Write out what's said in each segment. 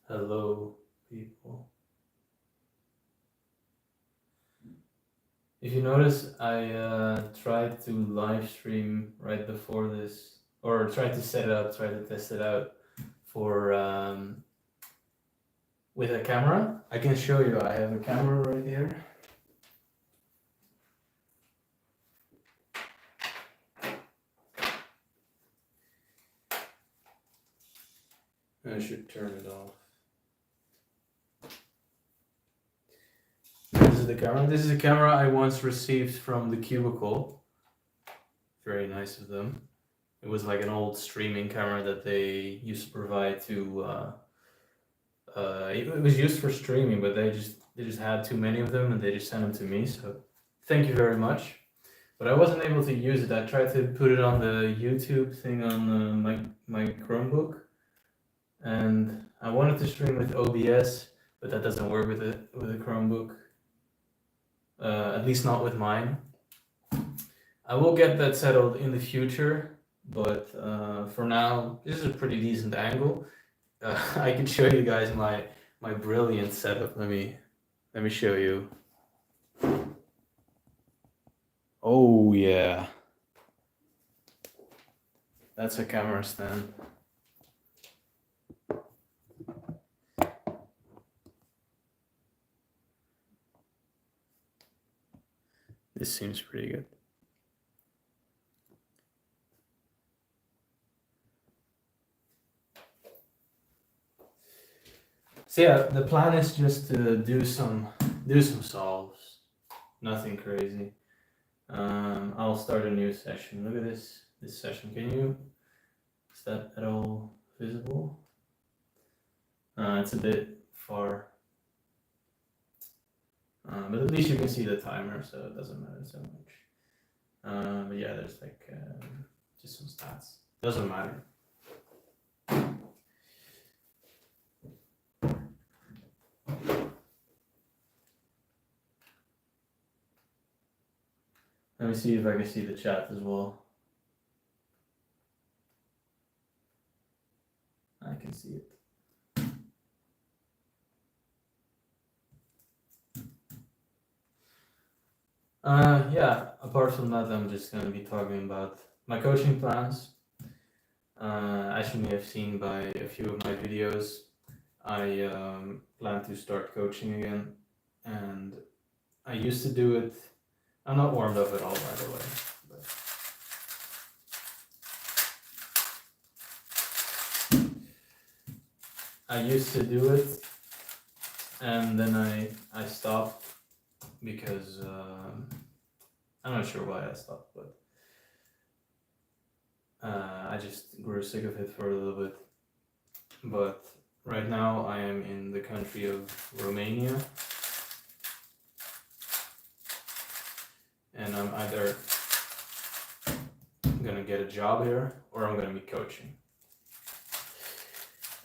Hello, people. If you notice, I tried to live stream right before this, or tried to set it up, tried to test it out for with a camera. I can show you. I have a camera right here. I should turn it off. This is the camera. This is a camera I once received from the Cubicle. Very nice of them. It was like an old streaming camera that they used to provide to. It was used for streaming, but they just had too many of them, and they just sent them to me. So thank you very much. But I wasn't able to use it. I tried to put it on the YouTube thing on my Chromebook, and I wanted to stream with OBS, but that doesn't work with a Chromebook. At least not with mine. I will get that settled in the future, but for now, this is a pretty decent angle. I can show you guys my brilliant setup. Let me show you. Oh yeah, that's a camera stand. This seems pretty good. So yeah, the plan is just to do some solves. Nothing crazy. I'll start a new session. Look at this session. Is that at all visible? It's a bit far. But at least you can see the timer, so it doesn't matter so much. But yeah, there's like just some stats. Doesn't matter. Let me see if I can see the chat as well. I can see it. Yeah, apart from that, I'm just going to be talking about my coaching plans. As you may have seen by a few of my videos, I plan to start coaching again, and I used to do it. I'm not warmed up at all, by the way. But I used to do it, and then I stopped because I'm not sure why I stopped, but I just grew sick of it for a little bit. But right now I am in the country of Romania, and I'm either gonna get a job here or I'm gonna be coaching.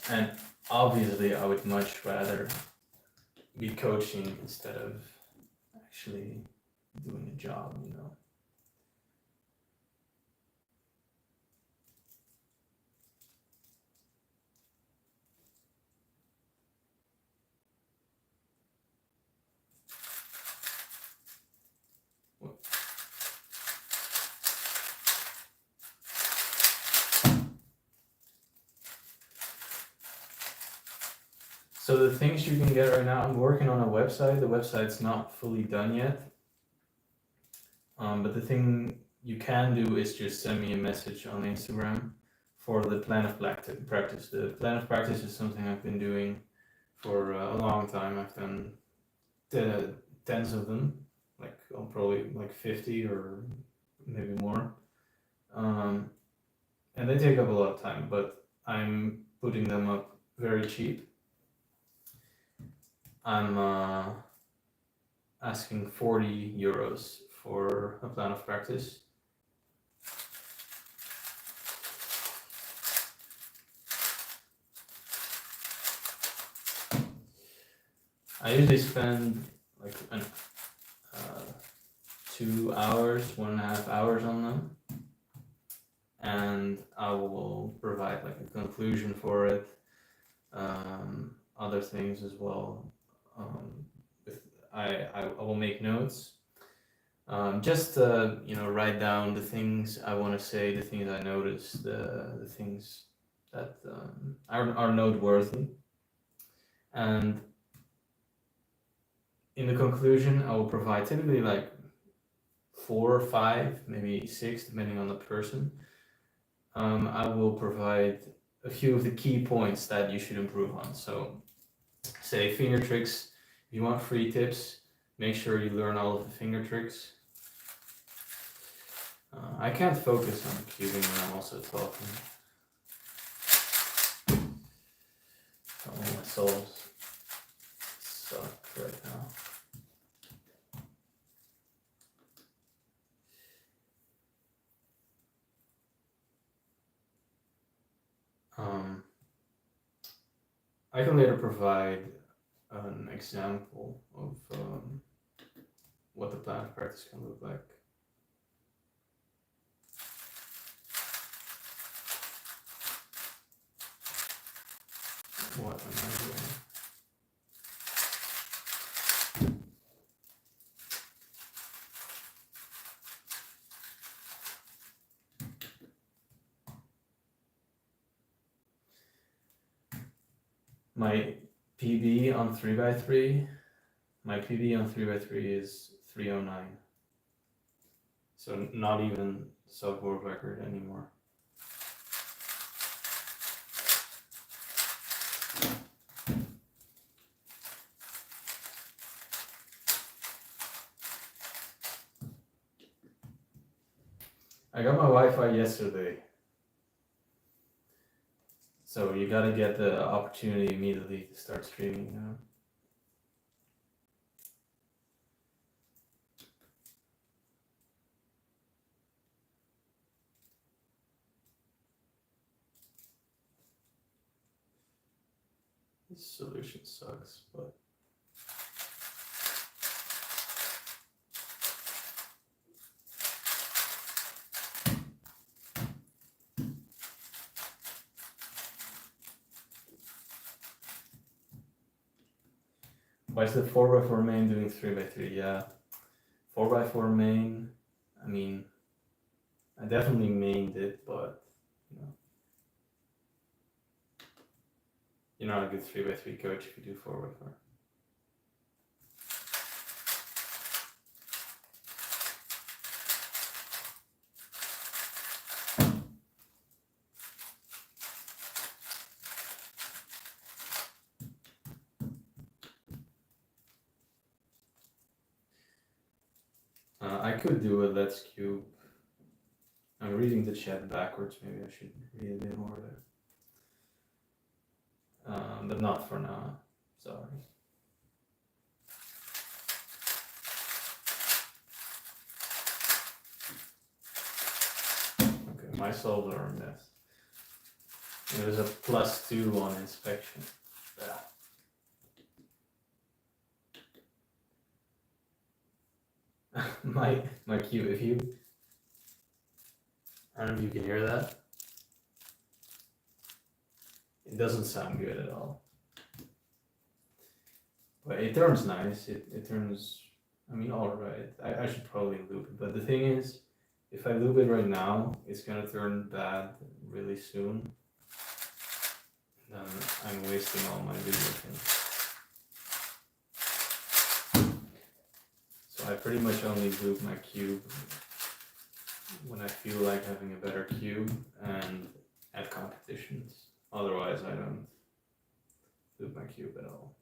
And obviously I would much rather be coaching instead of actually doing a job, you know. So the things you can get right now, I'm working on a website. The website's not fully done yet. But the thing you can do is just send me a message on Instagram for the plan of practice. The plan of practice is something I've been doing for a long time. I've done tens of them, like probably like 50 or maybe more. And they take up a lot of time, but I'm putting them up very cheap. I'm asking 40 euros for a plan of practice. I usually spend like 2 hours, 1.5 hours on them, and I will provide like a conclusion for it. other things as well. With I will make notes. Just write down the things I want to say, the things I notice, the things that are noteworthy, and in the conclusion, I will provide typically like 4 or 5, maybe 6, depending on the person. I will provide a few of the key points that you should improve on. So, say finger tricks. If you want free tips, make sure you learn all of the finger tricks. I can't focus on cubing when I'm also talking. Oh, my souls suck right now. I can later provide an example of what the plan of practice can look like. What am I doing? My PB on 3x3, my PB on 3x3 is 309. So not even sub-world record anymore. I got my Wi-Fi yesterday. So you gotta get the opportunity immediately to start streaming, you know? This solution sucks, but... Why is the 4x4 main doing 3x3? Yeah, 4x4 main, I mean, I definitely mained it, but, you know, you're not a good 3x3 coach if you do 4x4. I could do a let's cube. I'm reading the chat backwards, maybe I should read a bit more of it. But not for now, sorry. Okay, my solves are a mess. There's a +2 on inspection. Yeah. my cube, if you, I don't know if you can hear that. It doesn't sound good at all. But it turns nice, it turns, I mean, alright. I should probably loop it, but the thing is, if I loop it right now, it's gonna turn bad really soon. Then I'm wasting all my video things. So I pretty much only loop my cube when I feel like having a better cube and at competitions. Otherwise, I don't loop my cube at all.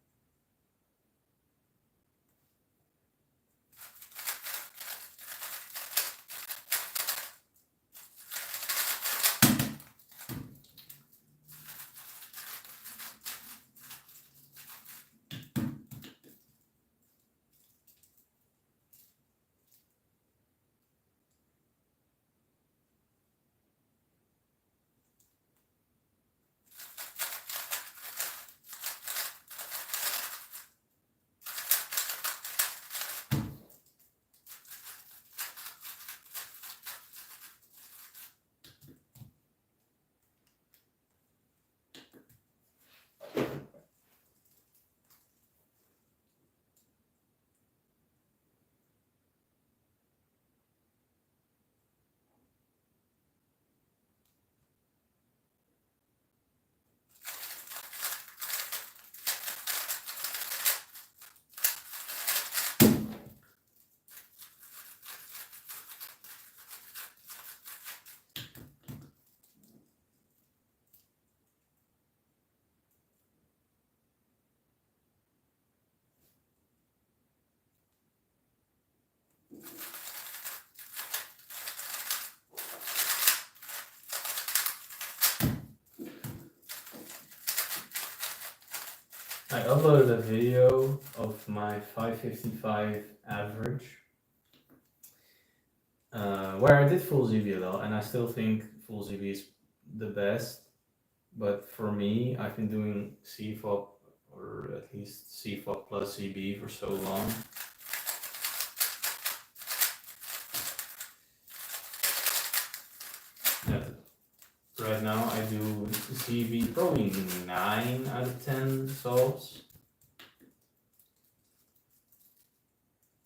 I uploaded a video of my 555 average, where I did full ZBLL, and I still think full ZB is the best. But for me, I've been doing CFOP, or at least CFOP plus ZB for so long. Right now I do ZB probably 9 out of 10 solves.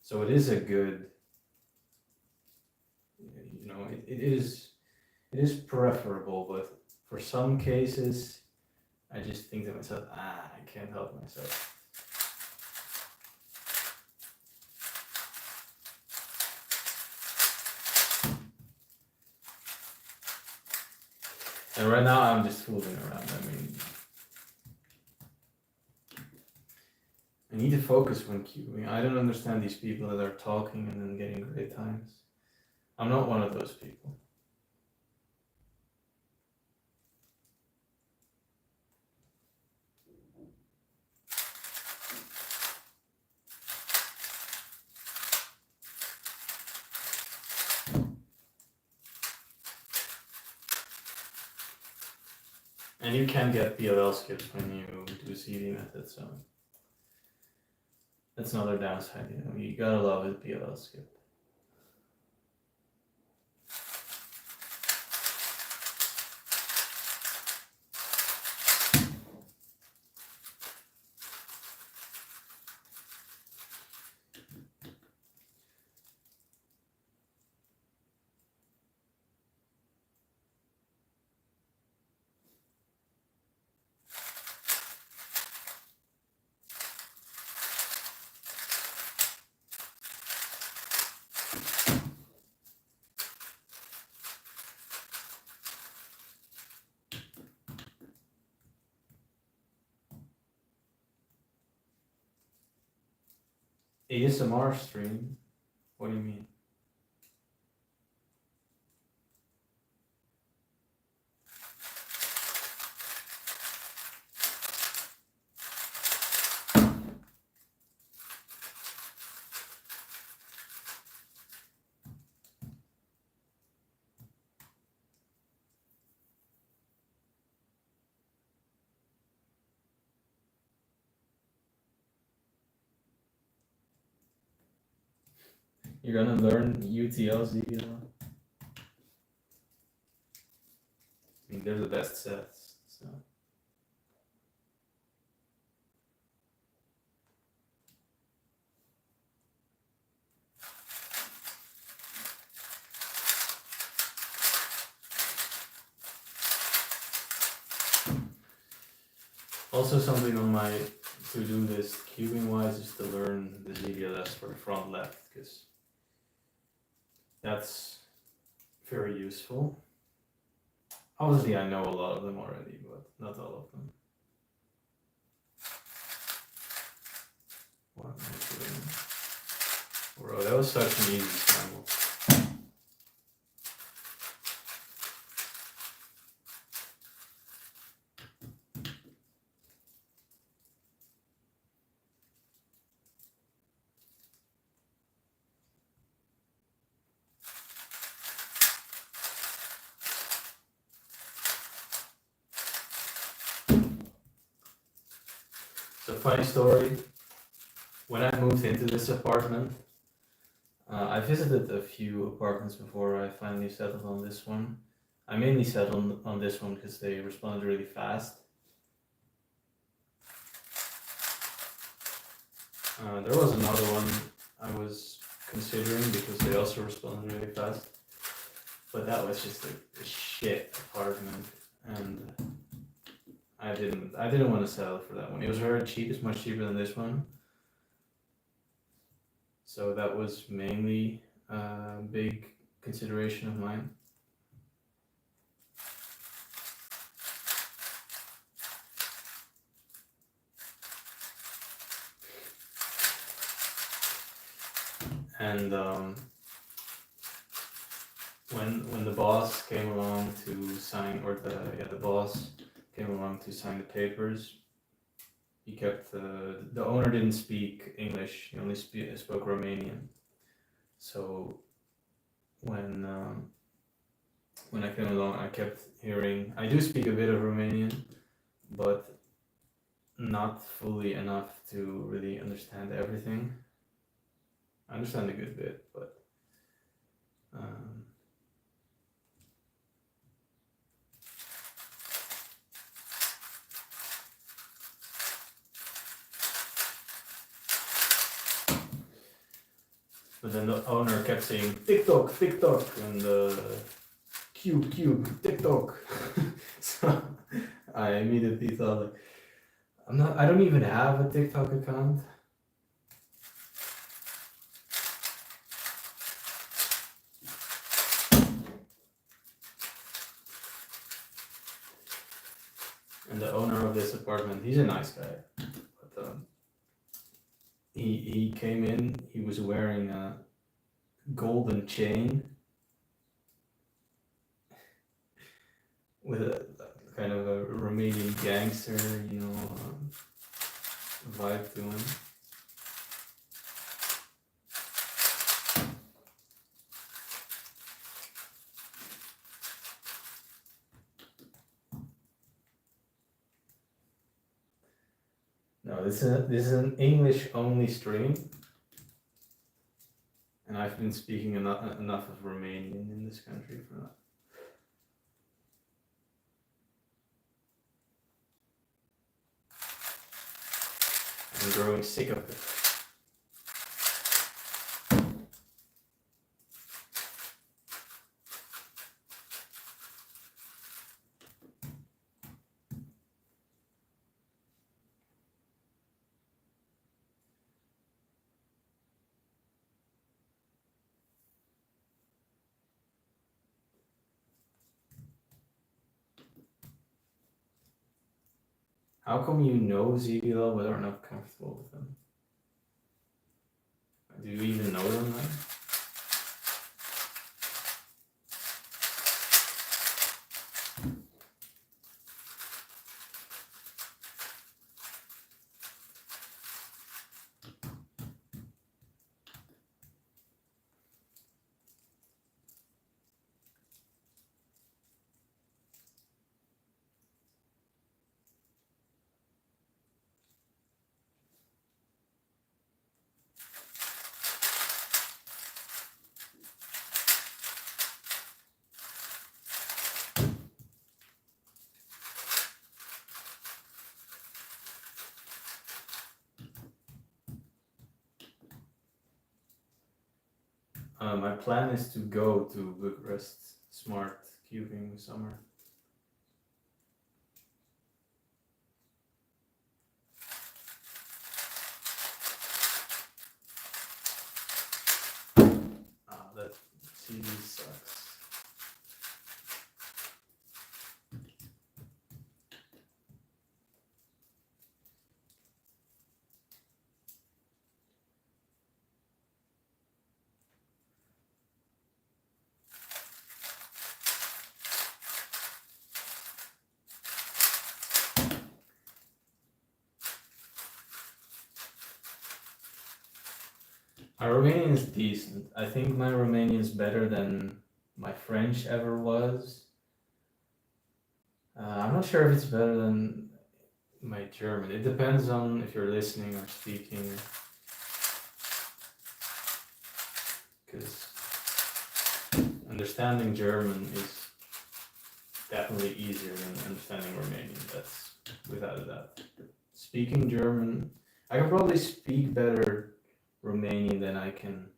So it is a good, you know, it is preferable, but for some cases, I just think to myself, I can't help myself. And right now I'm just fooling around. I mean, I need to focus when cubing. I don't understand these people that are talking and then getting great times. I'm not one of those people. And you can get PLL skips when you do CD method, so that's another downside, you know. You gotta love it, PLL skip. ASMR stream? What do you mean? You're gonna learn UTLs, you know? I mean, they're the best sets, so. Also, something on my to-do list, cubing wise, is to learn the ZBLS for the front left, because that's very useful. Obviously, I know a lot of them already, but not all of them. What am I doing? Bro, that was such an easy scramble. So, funny story, when I moved into this apartment, I visited a few apartments before I finally settled on this one. I mainly settled on this one because they responded really fast. There was another one I was considering because they also responded really fast, but that was just a shit apartment, and I didn't want to settle for that one. It was very cheap. It's much cheaper than this one. So that was mainly a big consideration of mine. And when the boss came along to sign, or the boss came along to sign the papers, he kept the owner didn't speak English. He only spoke Romanian. So when when I came along, I kept hearing. I do speak a bit of Romanian, but not fully enough to really understand everything. I understand a good bit, but but then the owner kept saying TikTok, TikTok, and cube, TikTok. So I immediately thought like, I don't even have a TikTok account. And the owner of this apartment, he's a nice guy, but he came in. He was wearing a golden chain with a kind of a Romanian gangster, vibe to him. No, this is an English only stream, and I've been speaking enough of Romanian in this country for that. I'm growing sick of it. How come you know ZBL but are not comfortable with them? Do you even know them then? My plan is to go to Bucharest Smart Cubing summer. That CD sucks. My Romanian is decent. I think my Romanian is better than my French ever was. I'm not sure if it's better than my German. It depends on if you're listening or speaking. Because understanding German is definitely easier than understanding Romanian. That's without a doubt. Speaking German, I can probably speak better Romanian than I can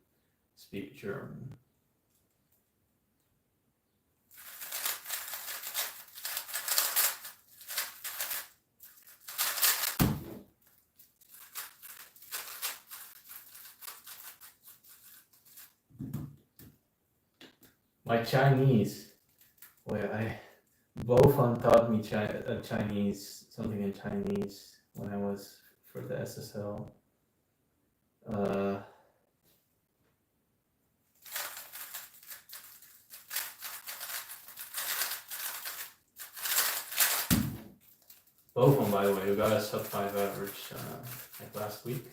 speak German. My Chinese, Bofan taught me Chinese, something in Chinese when I was for the SSL. Both on, by the way, who got a sub 5 average like last week.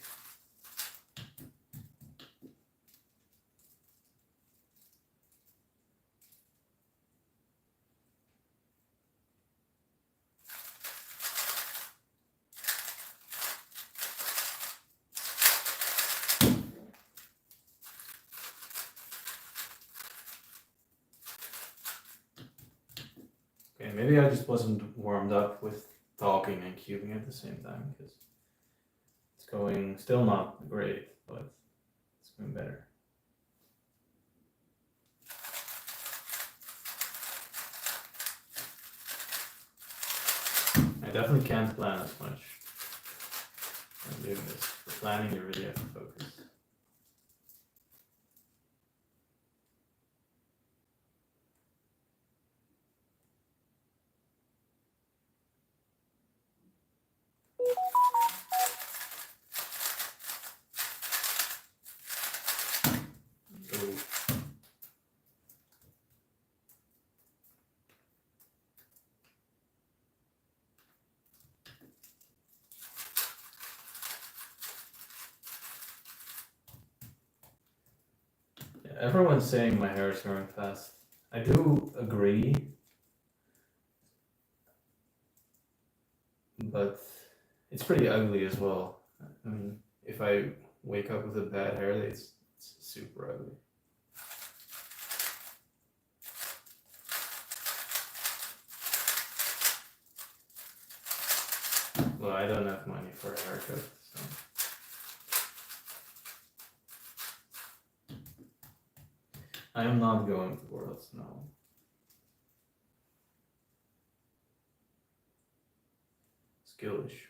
Okay, maybe I just wasn't warmed up with talking and cubing at the same time, because it's going still not great, but it's going better. I definitely can't plan as much. I'm doing this. For planning, you really have to focus. Everyone's saying my hair is growing fast. I do agree, but it's pretty ugly as well. I mean, if I wake up with a bad hair day, it's super ugly. Well, I don't have money for a haircut, so. I am not going to Worlds, no. Skillish.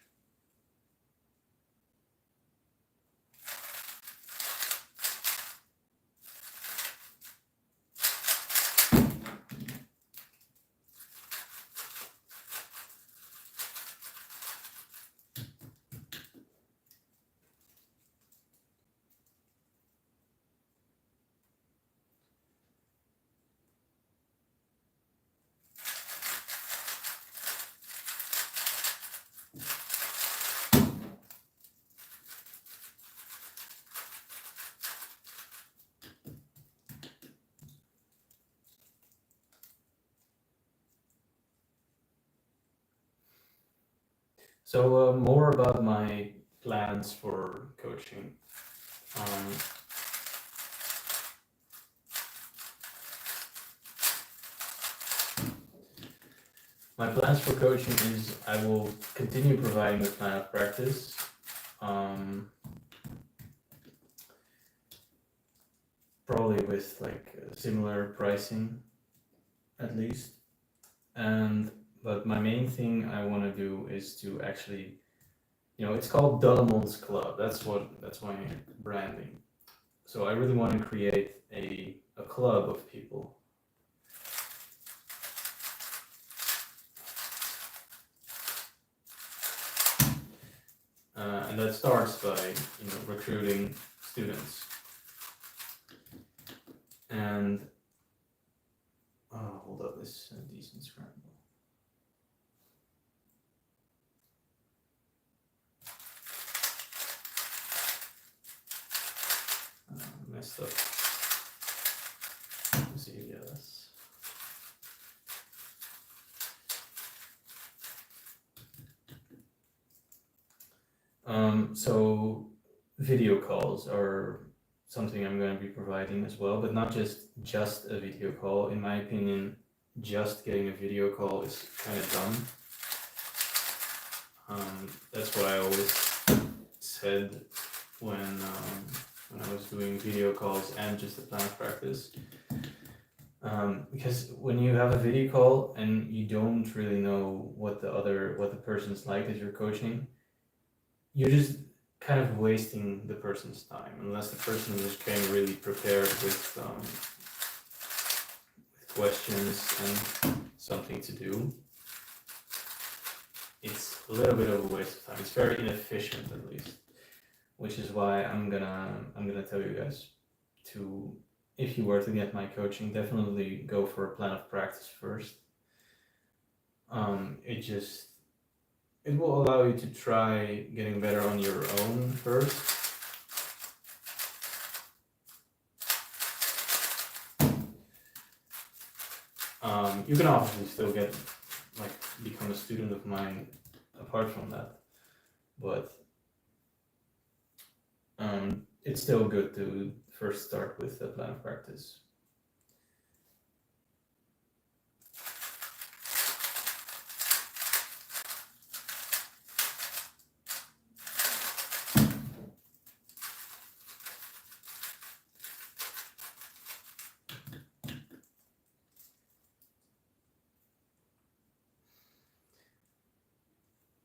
So more about my plans for coaching. My plans for coaching is I will continue providing the plan of practice. Probably with like similar pricing, at least. But my main thing I want to do is to actually, it's called Dalamon's Club. That's my branding. So I really want to create a club of people. And that starts by recruiting students. And hold up, this decent scramble. Messed up. Let's see, yes. So video calls are something I'm going to be providing as well, but not just a video call. In my opinion, just getting a video call is kind of dumb. That's what I always said when I was doing video calls and just the plan of practice. Because when you have a video call and you don't really know what the person's like that you're coaching, you're just kind of wasting the person's time unless the person just came really prepared with questions and something to do. It's a little bit of a waste of time. It's very inefficient, at least, which is why I'm gonna tell you guys to, if you were to get my coaching, definitely go for a plan of practice first. it will allow you to try getting better on your own first. You can obviously still become a student of mine apart from that, but it's still good to first start with the plan of practice.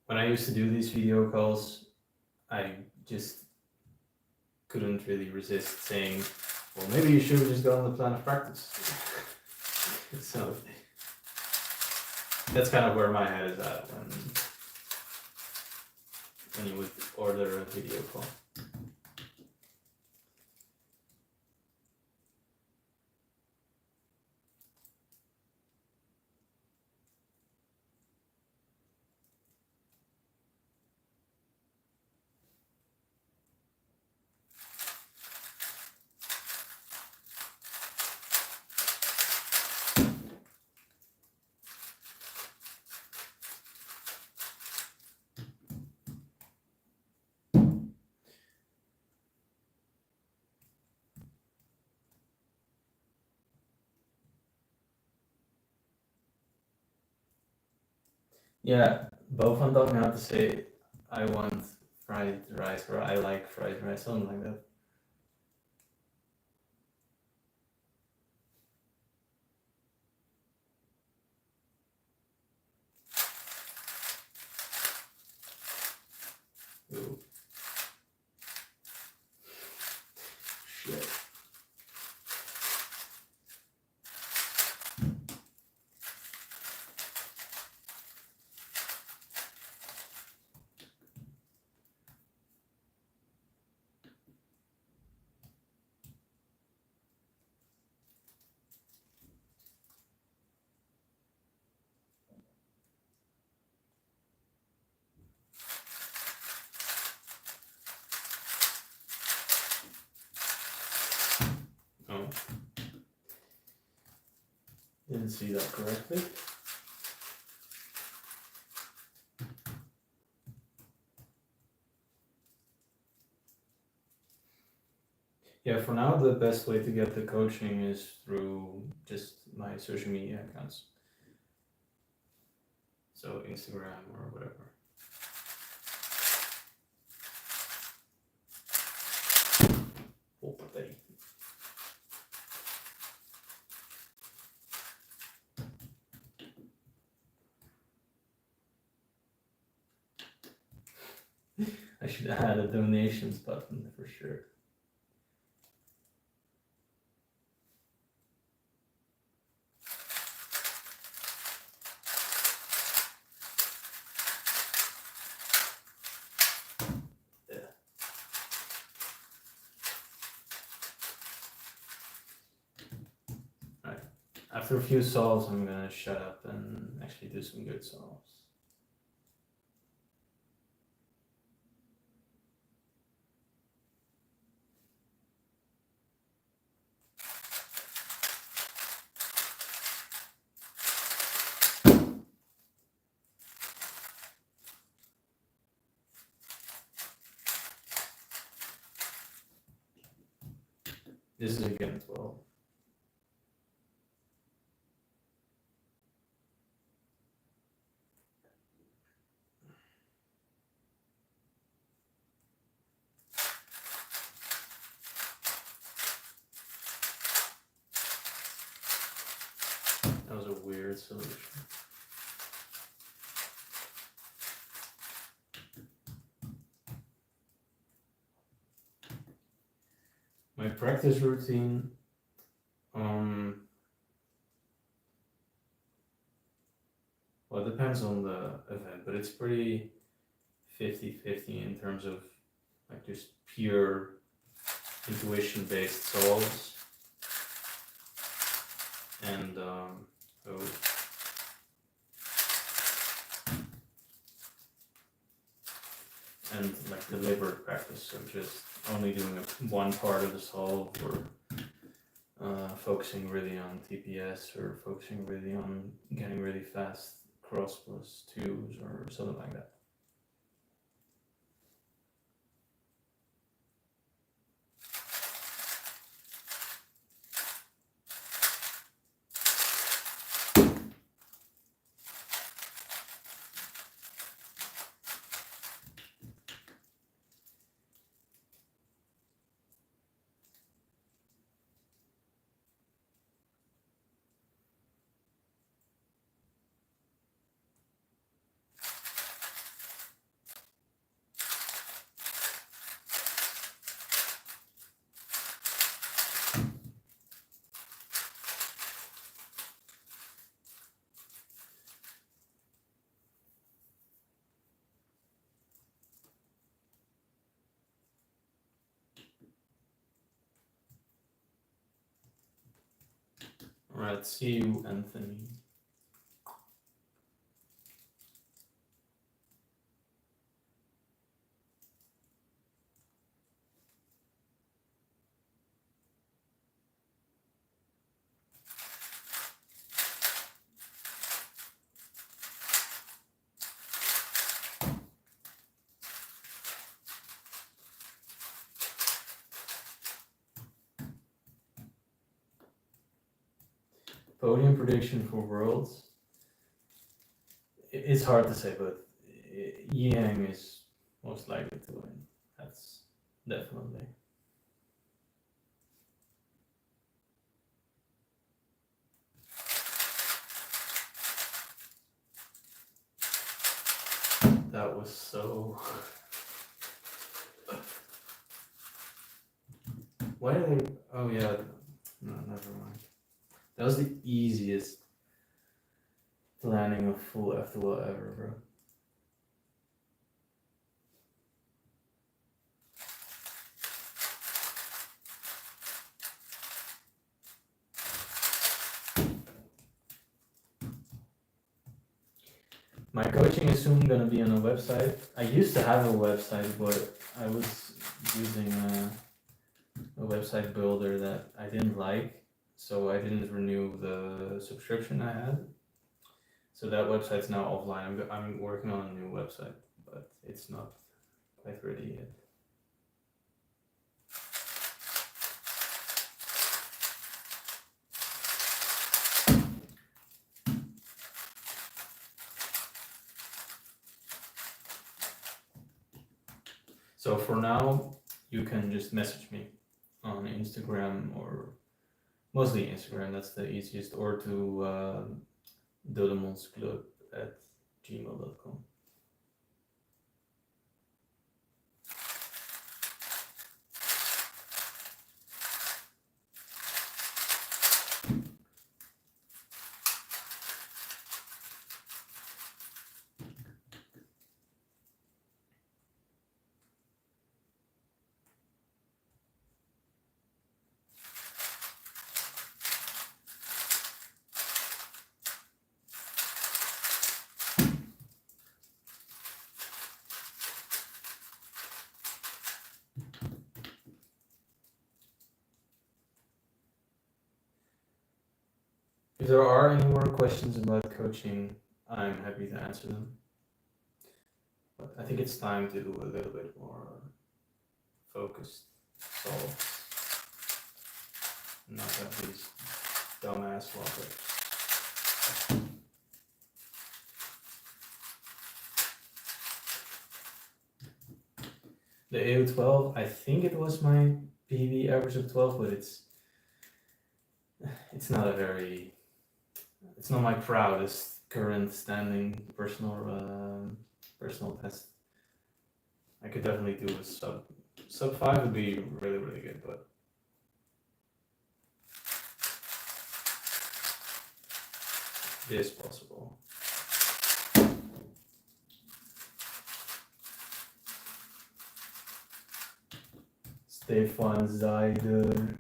When I used to do these video calls, I just couldn't really resist saying, well, maybe you should have just gone the plan of practice. So that's kind of where my head is at when you would order a video call. Yeah, Bovan taught me how to say, I want fried rice, or I like fried rice, something like that. Ooh. Shit. Oh. Didn't see that correctly. Yeah, for now, the best way to get the coaching is through just my social media accounts. So Instagram or whatever. Hoppatei. I should add a donations button for sure. After a few solves, I'm gonna shut up and actually do some good solves. This is again 12. That was a weird solution. My practice routine, well, it depends on the event, but it's pretty 50-50 in terms of like just pure intuition-based solves. And and like deliberate practice. So just only doing one part of the solve, or focusing really on TPS, or focusing really on getting really fast cross plus twos or something like that. All right, see you, Anthony. Podium prediction for Worlds. It's hard to say, but Yang is most likely to win. That's definitely. That was so. Why did they? Oh yeah, no, never mind. That was the easiest planning of full F2L ever, bro. My coaching is soon gonna be on a website. I used to have a website, but I was using a website builder that I didn't like, so I didn't renew the subscription I had. So that website's now offline. I'm working on a new website, but it's not quite ready yet. So for now, you can just message me on Instagram, or mostly Instagram, that's the easiest, or to dodemondsclub@gmail.com. If there are any more questions about coaching, I'm happy to answer them. But I think it's time to do a little bit more focused solves. Not have these dumbass logics. The AO12, I think it was my PB average of 12, but it's not a very, it's not my proudest current standing personal test. I could definitely do a sub 5 would be really, really good, but it is possible. Stefan Zeider.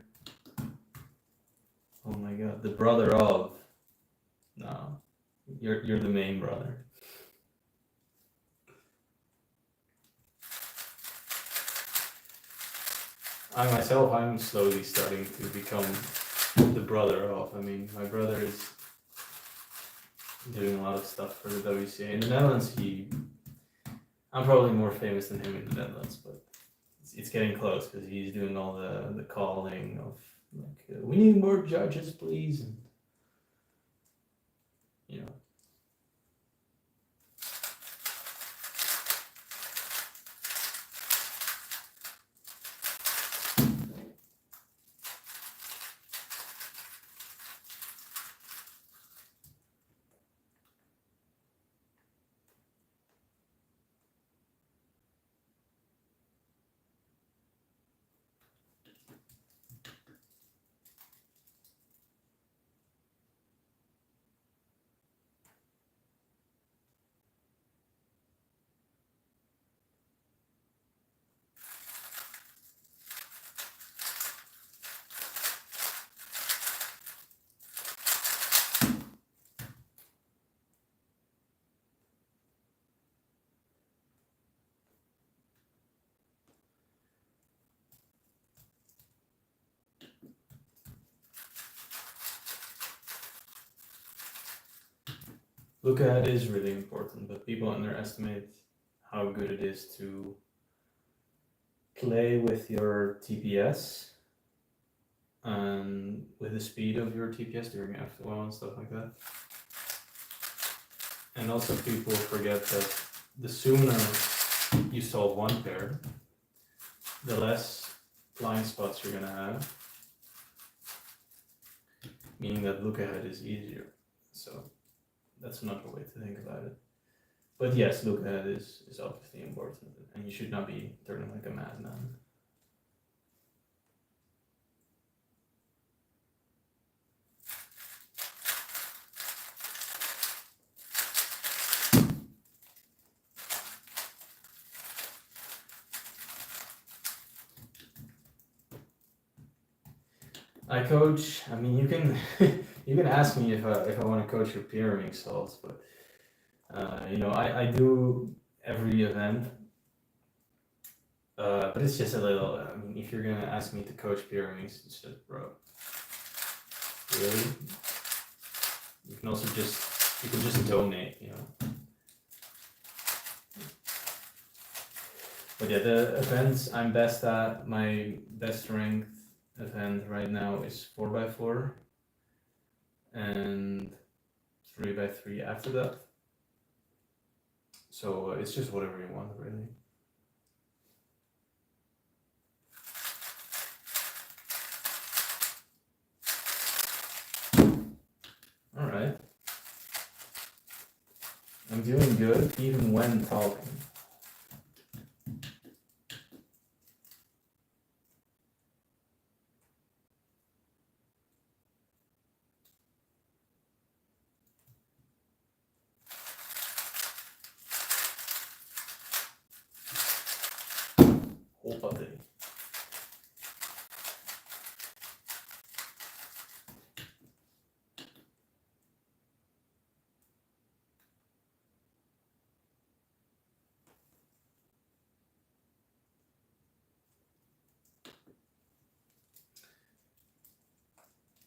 Oh my god, the brother of. No, you're the main brother. I myself, I'm slowly starting to become the brother of. I mean, my brother is doing a lot of stuff for the WCA. In the Netherlands, I'm probably more famous than him in the Netherlands, but it's getting close because he's doing all the calling of like, we need more judges, please, and you know. Look ahead is really important, but people underestimate how good it is to play with your TPS and with the speed of your TPS during F1 and stuff like that. And also people forget that the sooner you solve one pair, the less blind spots you're gonna have, meaning that look ahead is easier. So that's another way to think about it. But yes, look ahead is obviously important, and you should not be turning like a madman. I coach. I mean, you can you can ask me if I want to coach your pyramid solves, but you know, I do every event, but it's just a little. I mean, if you're gonna ask me to coach pyramids, it's just, bro, really? You can also just donate, you know. But yeah, the events I'm best at, my best ranked event right now is 4x4 and 3x3 after that. So it's just whatever you want, really. All right. I'm doing good even when talking. Whole body.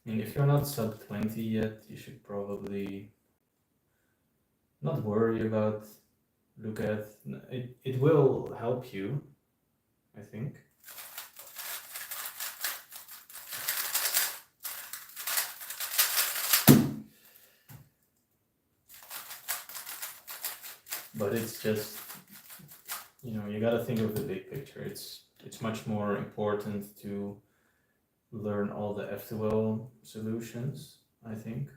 I mean, if you're not sub 20 yet, you should probably not worry about look at it will help you, I think. But it's just, you know, you gotta think of the big picture. It's much more important to learn all the F2L solutions, I think.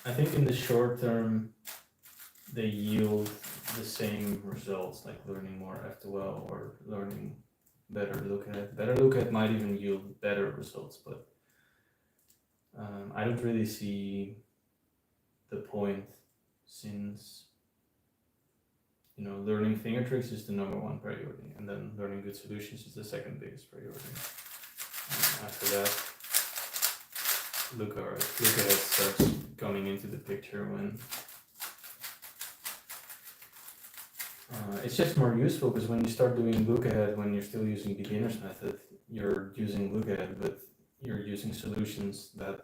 I think in the short term, they yield the same results, like learning more F2L or learning better look at. Better look at might even yield better results, but I don't really see the point, since, you know, learning finger tricks is the #1 priority, and then learning good solutions is the second biggest priority. After that, look ahead starts coming into the picture when it's just more useful, because when you start doing look ahead, when you're still using beginner's method, you're using look ahead, but you're using solutions that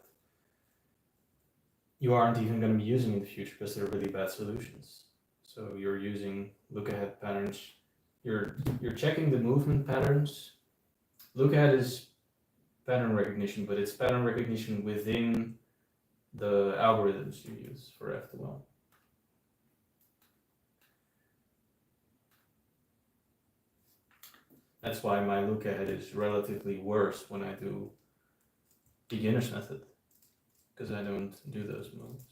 you aren't even going to be using in the future because they're really bad solutions. So you're using look ahead patterns. You're checking the movement patterns. Look ahead is pattern recognition, but it's pattern recognition within the algorithms you use for F2L. That's why my look ahead is relatively worse when I do beginner's method, because I don't do those modes.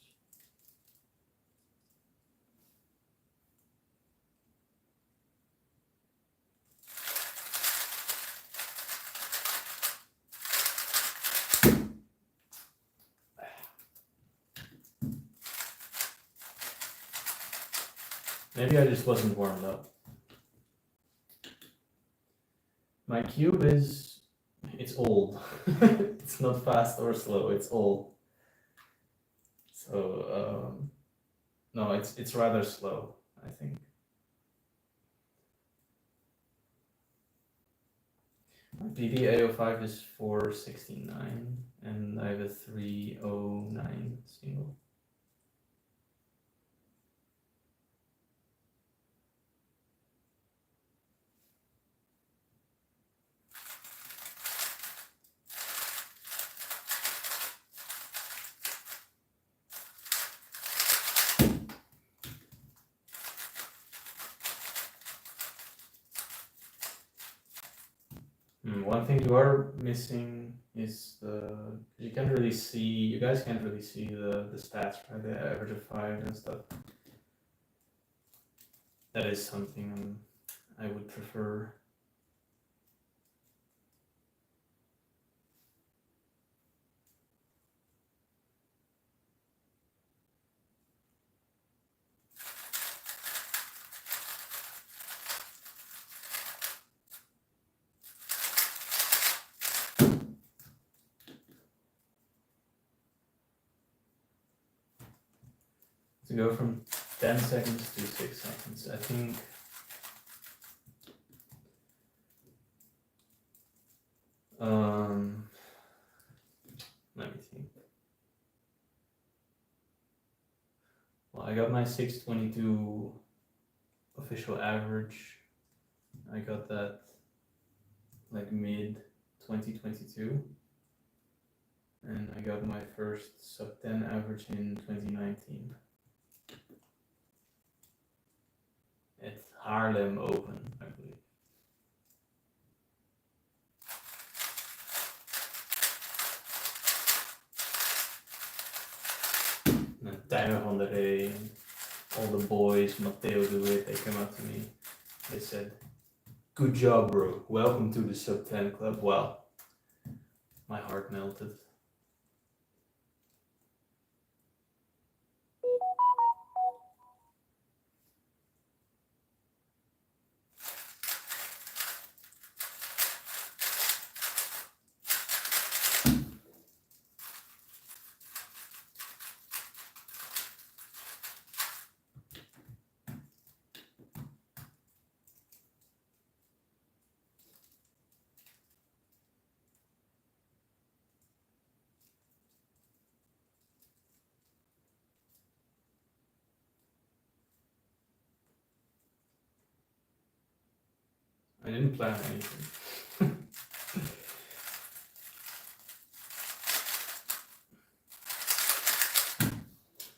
Maybe I just wasn't warmed up. My cube it's old. It's not fast or slow, it's old. So, no, it's rather slow, I think. My PV805 is 469, and I have a 309 single. One thing you are missing is you guys can't really see the stats, right? The average of 5 and stuff. That is something I would prefer. To go from 10 seconds to 6 seconds, I think. Let me think. Well, I got my 622 official average. I got that like mid 2022. And I got my first sub 10 average in 2019. At Haarlem Open, I believe. And Tijmen van der Rey and all the boys, Matteo do it, they came up to me. They said, "Good job, bro. Welcome to the sub 10 club." Well, my heart melted. I didn't plan anything.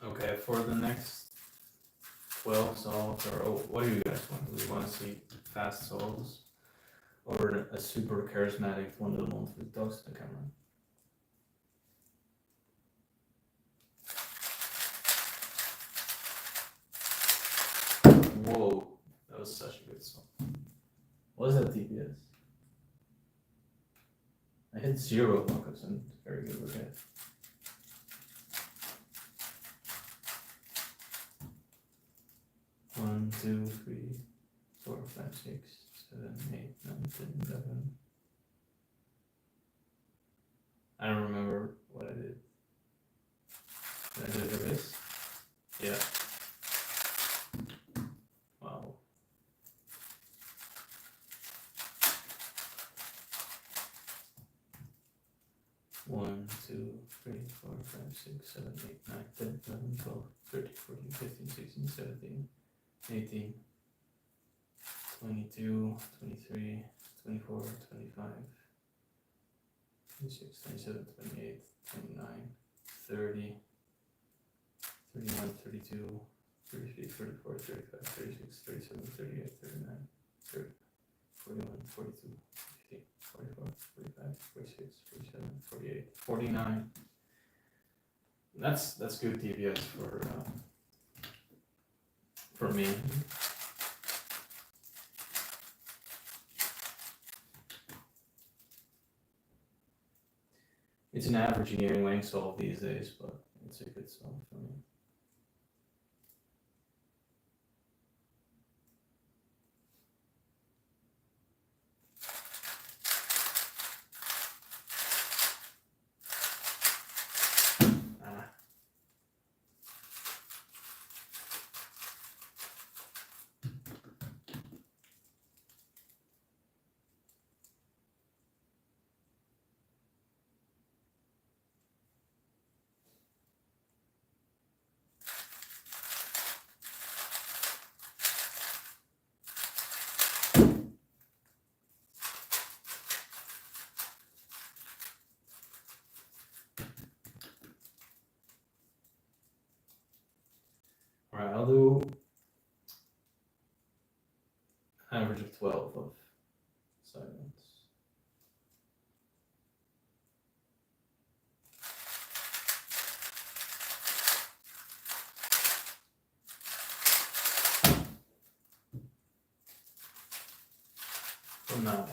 Okay, for the next 12 solves, or what do you guys want? Do you want to see fast solves or a super charismatic one of the month who talks to the camera? Whoa, that was such a good song. What was that TPS? I hit 0 knockups and very good with it. One, 2, 3, 4, 5, 6, 7, 8, 9, 10, 11. I don't remember what I did. Did I do it this? Yeah. Wow. One, 2, 3, 4, 5, 6, 7, 8, 9, 10, 11, 12, 13, 14, 15, 16, 17, 18, 22, 23, 24, 25, 26, 27, 28, 29, 30, 31, 32, 33, 34, 35, 36, 37, 38, 39, 40, 41, 42, 43, 44, 45, 46, 47, 48, 49. That's good DPS for me. It's an average engineering solve these days, but it's a good solve for me. Alright, I'll do average of 12 of silence. From now on.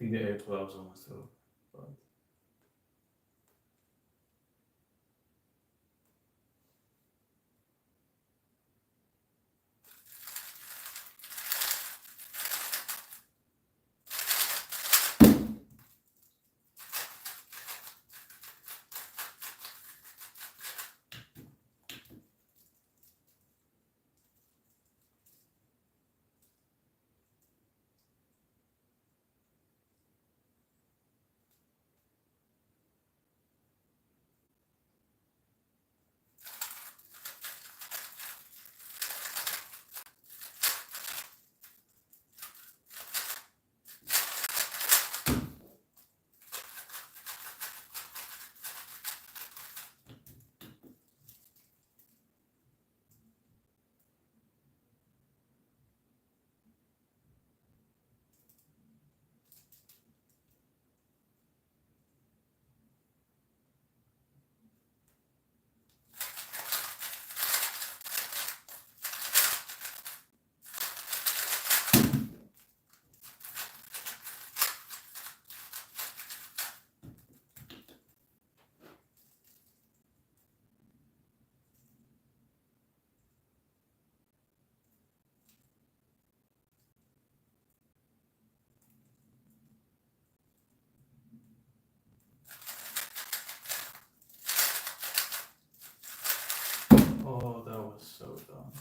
think the A12 is almost over. But oh, that was so dumb.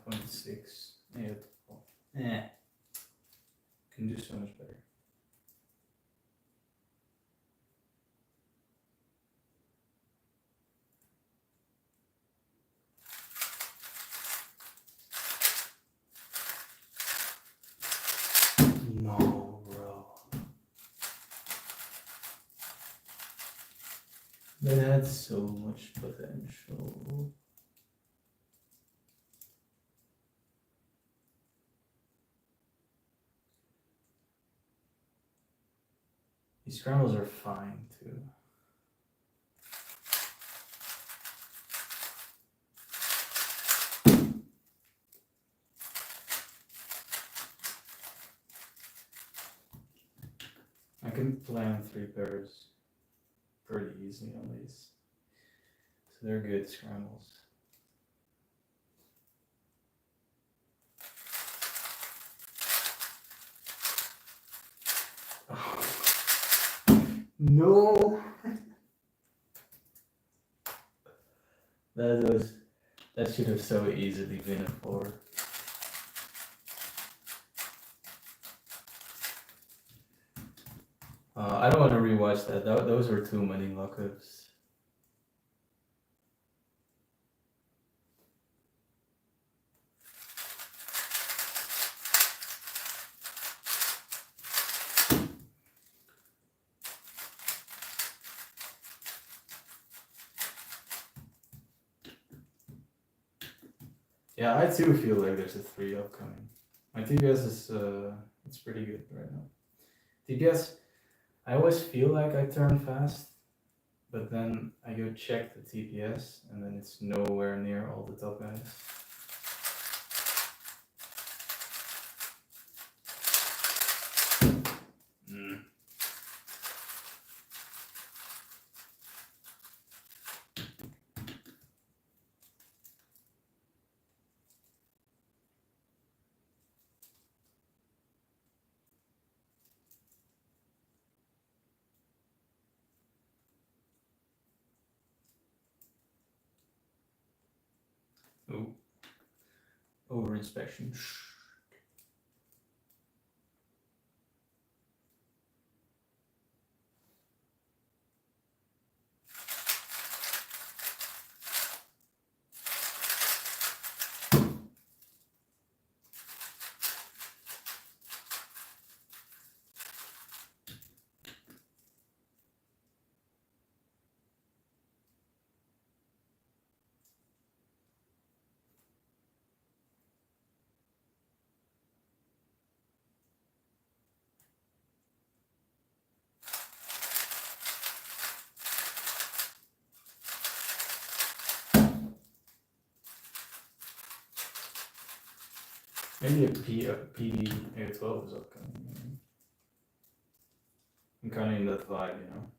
.6. Yeah. Can do so much better. No, bro. That had so much potential. These scrambles are fine too. I can plan 3 pairs pretty easily on these. So they're good scrambles. No. That should have so easily been a 4. I don't want to rewatch that. Those were too many lockups. Yeah, I too feel like there's a 3 upcoming. My TPS is it's pretty good right now. TPS, I always feel like I turn fast, but then I go check the TPS and then it's nowhere near all the top guys. Oh, over inspection. Maybe a PD A12 is upcoming. I'm kind of in that vibe, you know.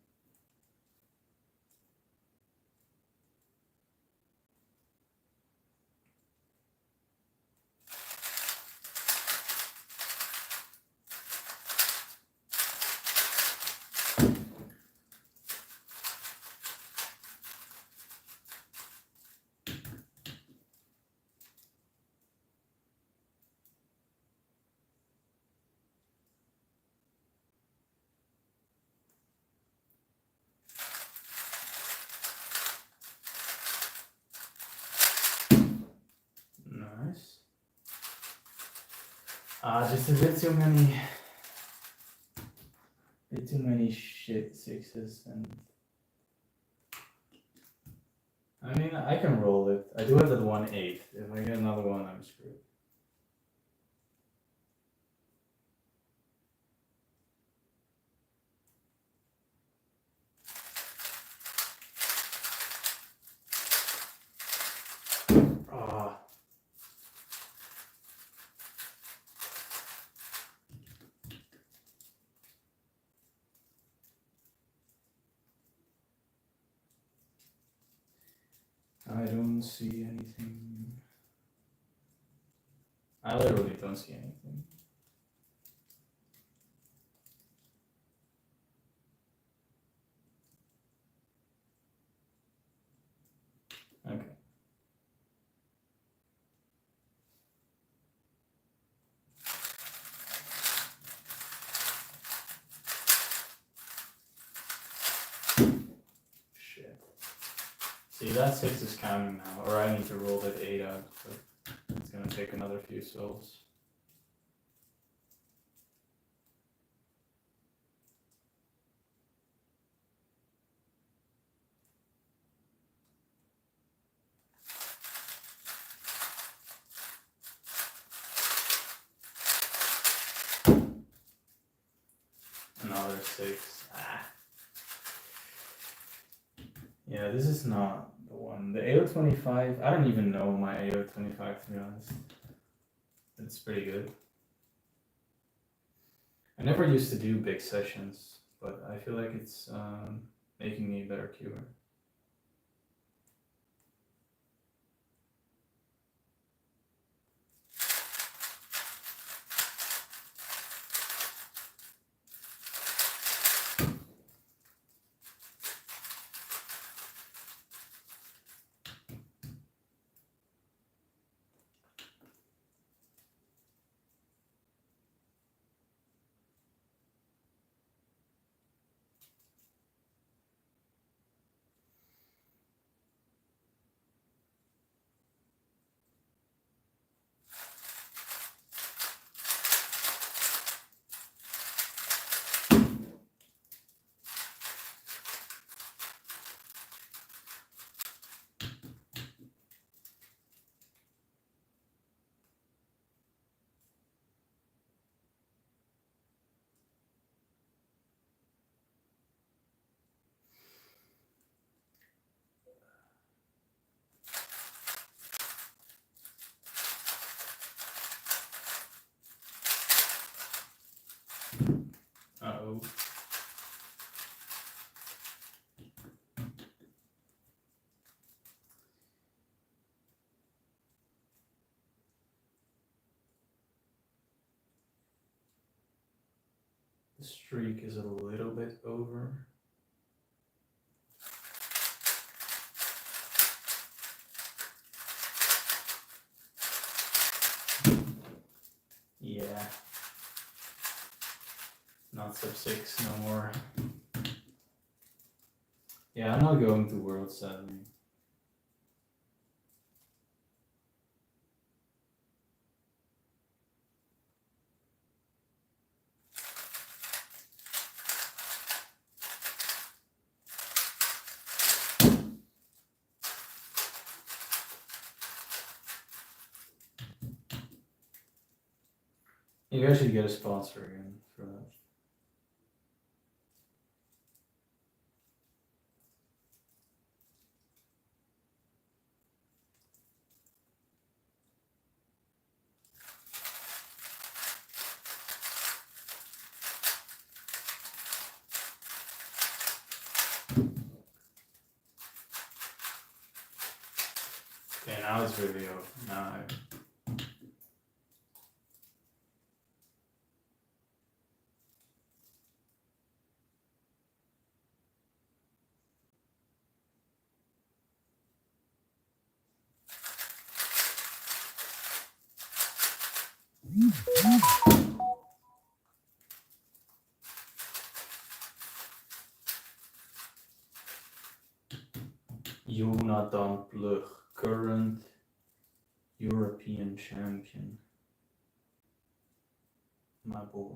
Nice. Just a bit too many shit sixes, and I mean I can roll it. I do have that 1/8. If I get another one, I'm screwed. Ah. I don't see anything. I literally don't see anything. Okay. Shit. See, that 6 is counting now, or I need to roll that 8 out, but it's gonna take another few souls. Another 6. Ah. Yeah, this is not the one. The AO25, I don't even know my AO25 to be honest. It's pretty good. I never used to do big sessions, but I feel like it's making me a better cuber. Uh-oh. The streak is a little bit over. Not sub 6 no more. Yeah, I'm not going to World sadly. You guys should get a sponsor again for that. Okay, now it's video. Now Jonathan Plug, current European champion. My boy.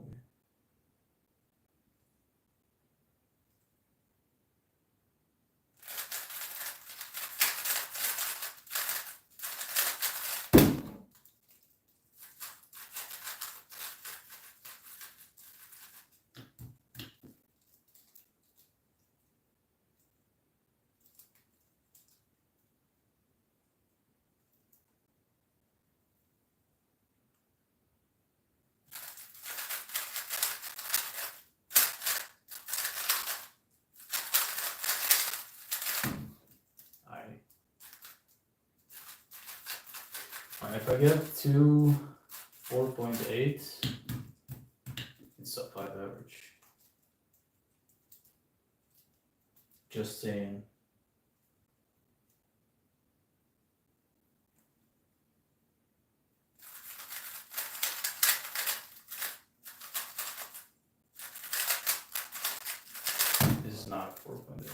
If I get to 4.8, it's sub 5 average. Just saying. This is not 4.8.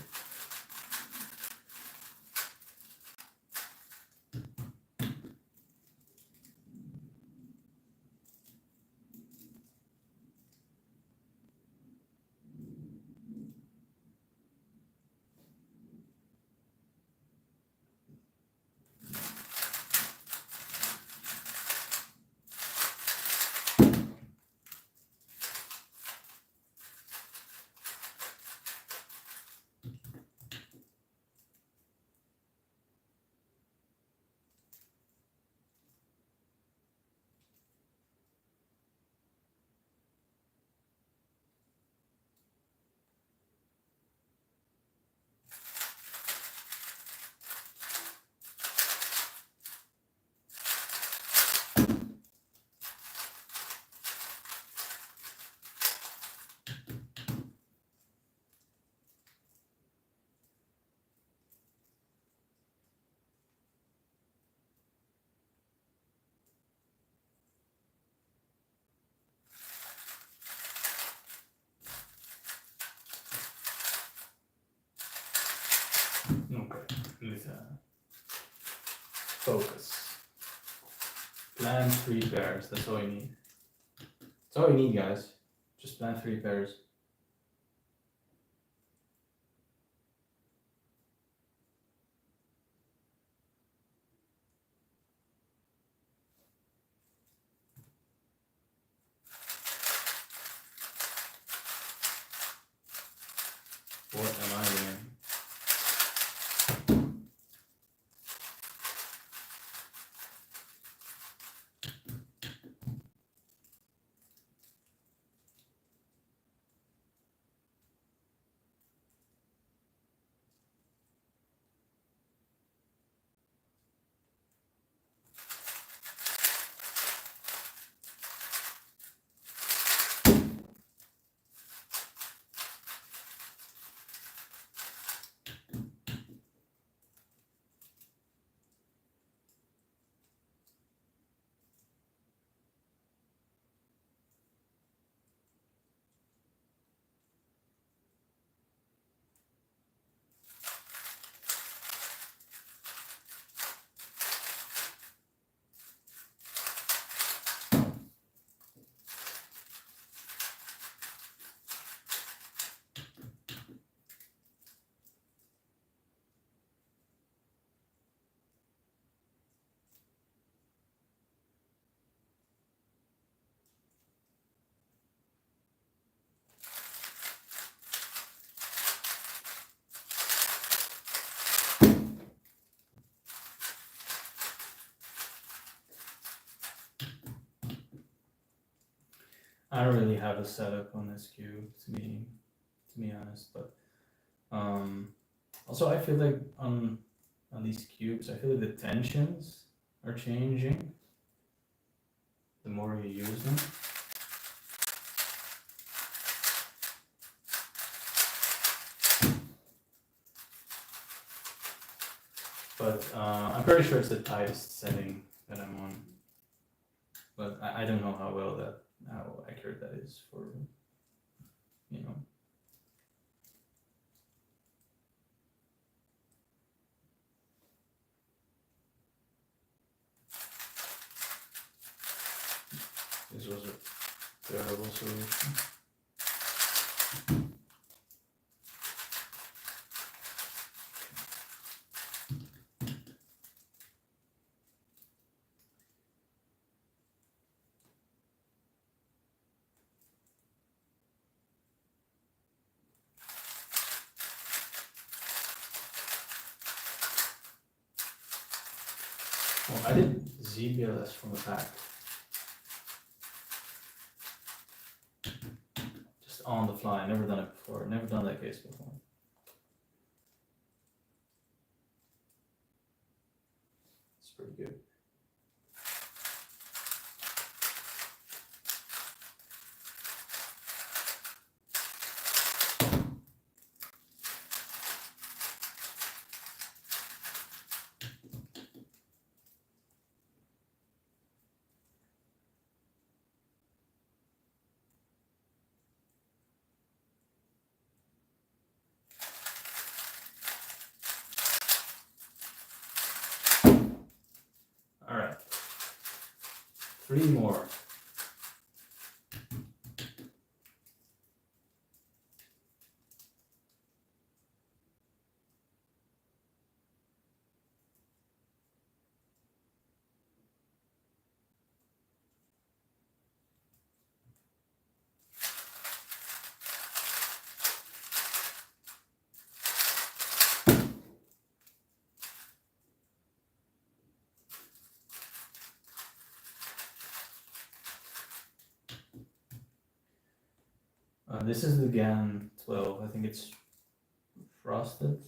Okay, let's focus. Plan 3 pairs, that's all you need. That's all you need, guys. Just plan 3 pairs. What am I doing? I don't really have a setup on this cube to be honest, but also I feel like on these cubes, I feel like the tensions are changing the more you use them. But I'm pretty sure it's the tightest setting that I'm on. But I don't know how accurate that is for, you know. This was a terrible solution. Well, I did ZBLS from the back. Just on the fly, never done it before, never done that case before. It's pretty good. All right, 3 more. This is the GAN 12. I think it's frosted.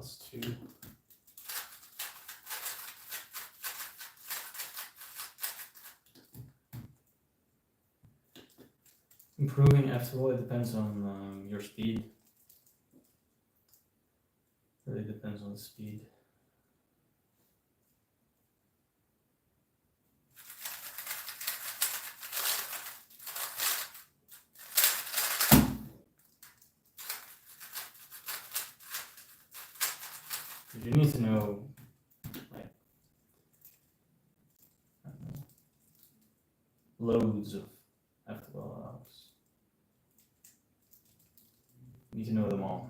+2. Improving after it depends on your speed. Really depends on the speed. You need to know, like, I don't know, loads of FTL apps. You need to know them all.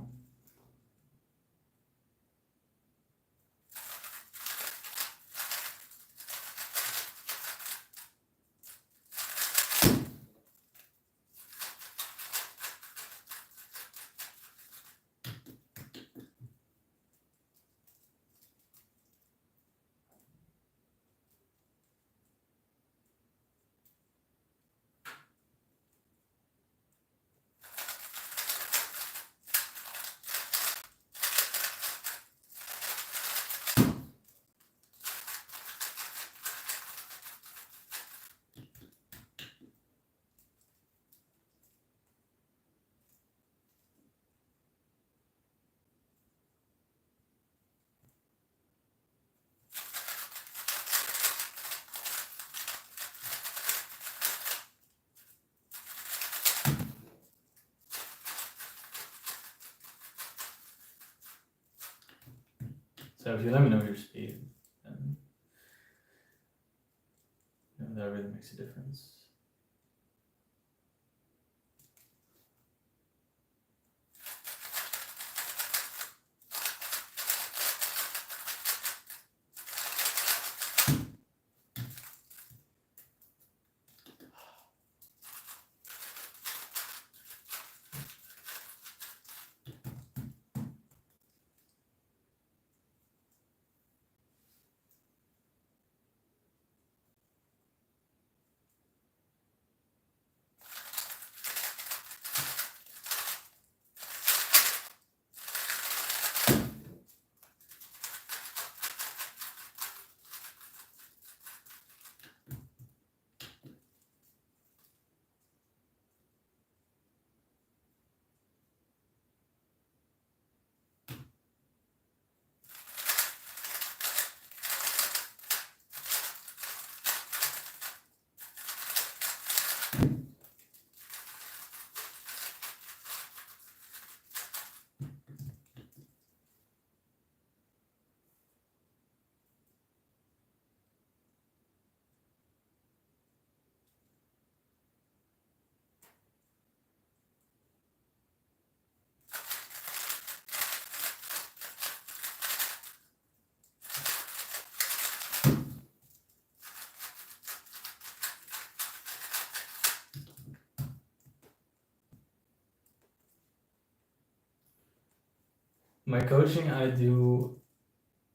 So if you let me know your speed, then that really makes a difference. My coaching I do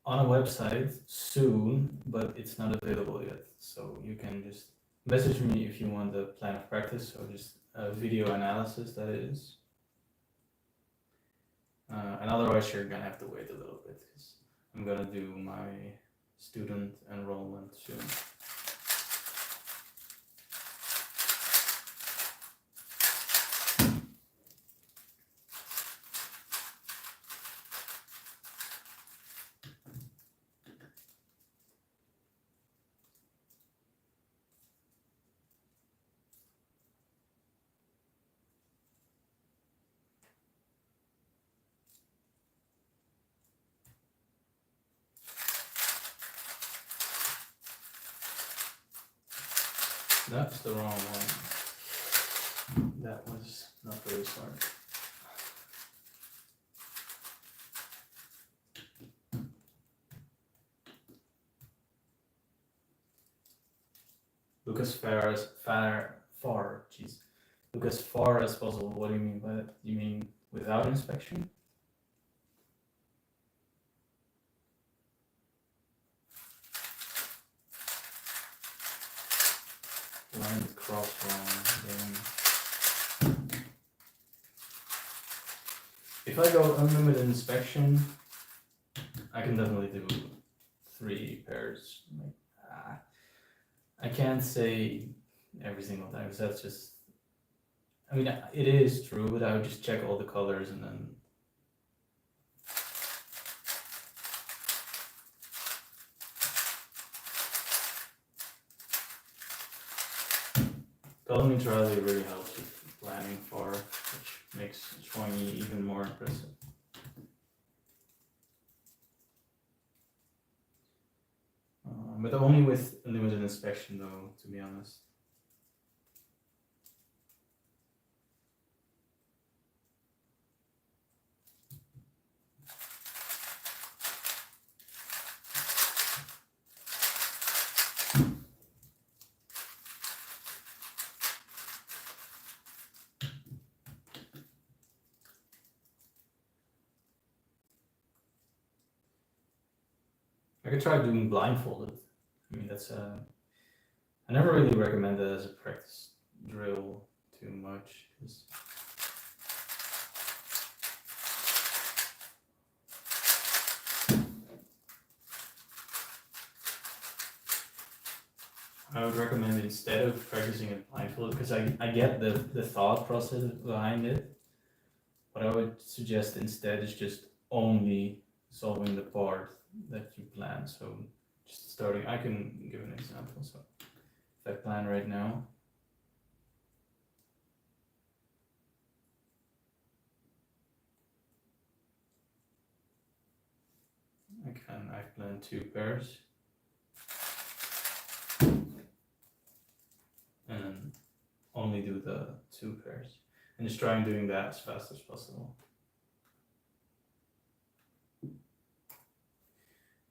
on a website soon, but it's not available yet. So you can just message me if you want the plan of practice or just a video analysis, that is. And otherwise, you're gonna have to wait a little bit because I'm gonna do my student enrollment soon. That's the wrong one. That was not very smart. Look as far as jeez. Look as far as possible. What do you mean by that? You mean without inspection? Line cross wrong. If I go unlimited inspection, I can definitely do 3 pairs. I can't say every single time because that's just. I mean, it is true, but I would just check all the colors and then. Color neutrality really helps with planning for, which makes Schwangy even more impressive. But only with limited inspection though, to be honest. I could try doing blindfolded. I mean, that's I never really recommend that as a practice drill too much. Cause I would recommend instead of practicing it blindfolded, because I get the thought process behind it. What I would suggest instead is just only solving the part that you plan. So just starting, I can give an example. So if I plan right now, I and I've planned 2 pairs. And only do the 2 pairs. And just try and doing that as fast as possible.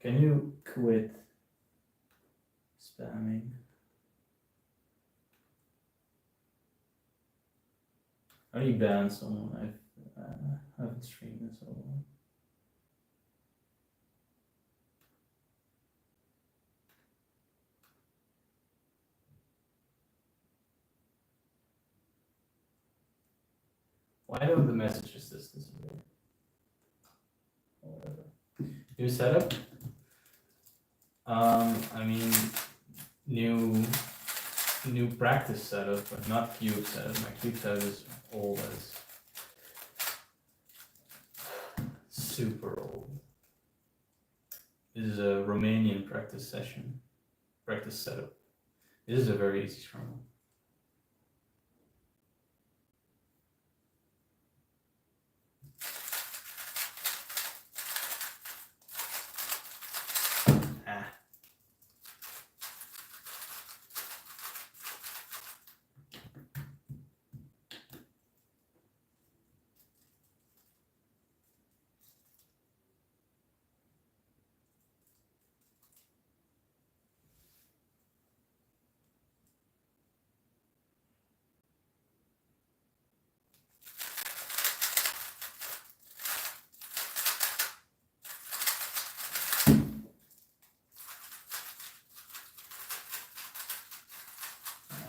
Can you quit spamming? I already banned someone. I haven't streamed in so long. Why don't the messages just disappear? Whatever. New setup? I mean, new practice setup, but not cube setup. My cube setup is old as super old. This is a Romanian practice setup. This is a very easy scramble.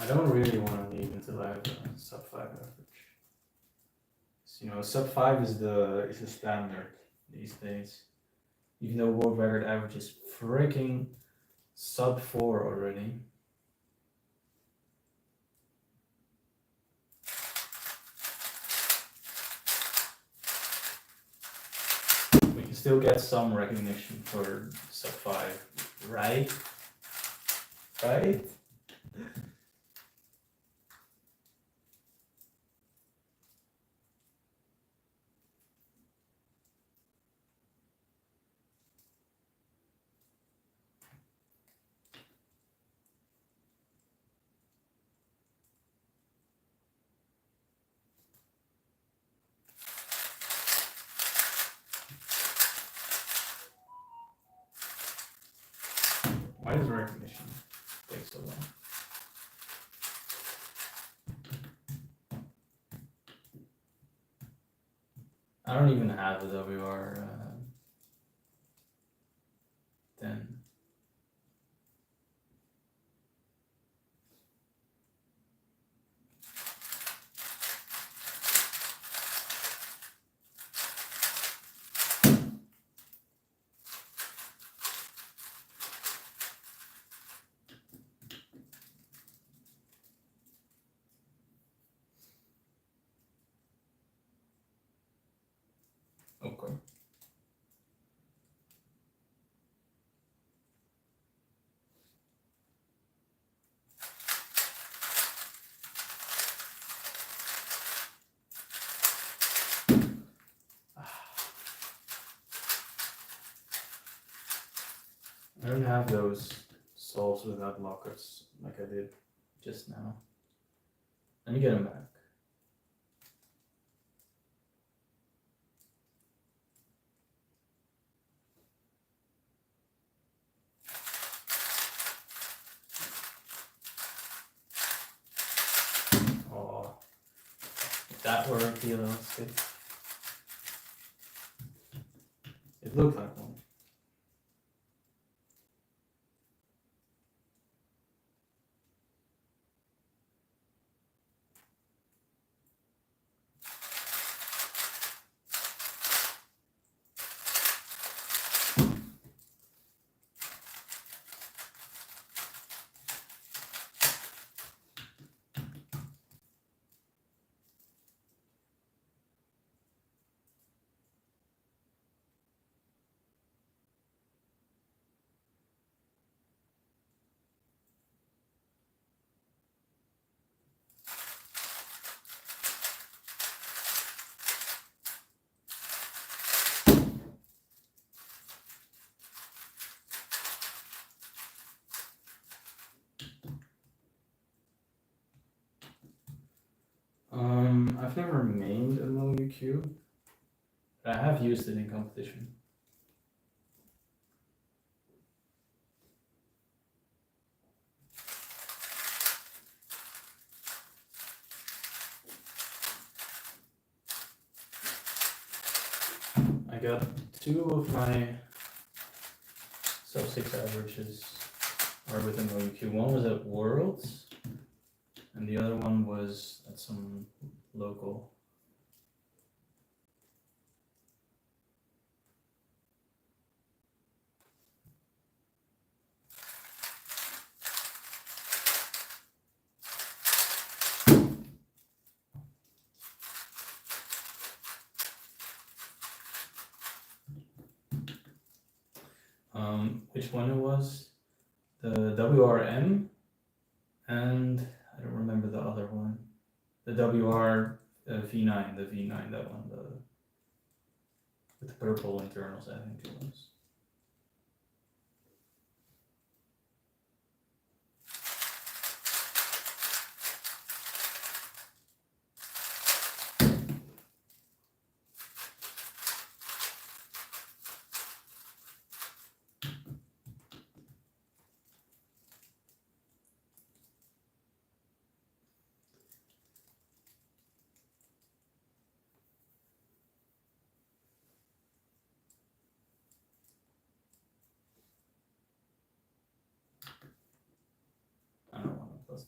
I don't really want to leave until I have a sub 5 average. So, you know, sub 5 is the standard these days. Even though world record average is freaking sub 4 already. We can still get some recognition for sub 5, right? Right? Why does recognition take so long? I don't even have a WR 10. Okay. I don't have those solves without lockers like I did just now. Let me get them back. Oh, if that were a PLL stick, it looked like one. I've never made a MoUQ, but I have used it in competition. I got 2 of my sub-6 averages are with an MoUQ. One was at Worlds, and the other one was at some local. Which one it was? The WRM, and I don't remember the other one. The WR V9, the V9, that one, with the purple internals, I think it was. I don't want to plus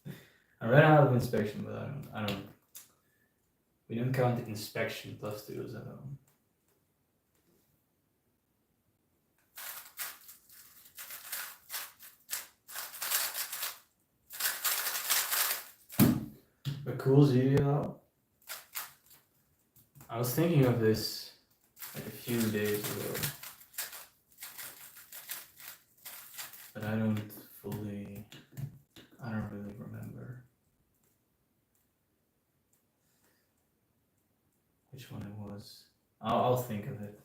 2. I ran out of inspection, but I don't. We don't count the inspection plus 2 as a cool ZDL. I was thinking of this like a few days ago, but I don't really remember which one it was. I'll think of it.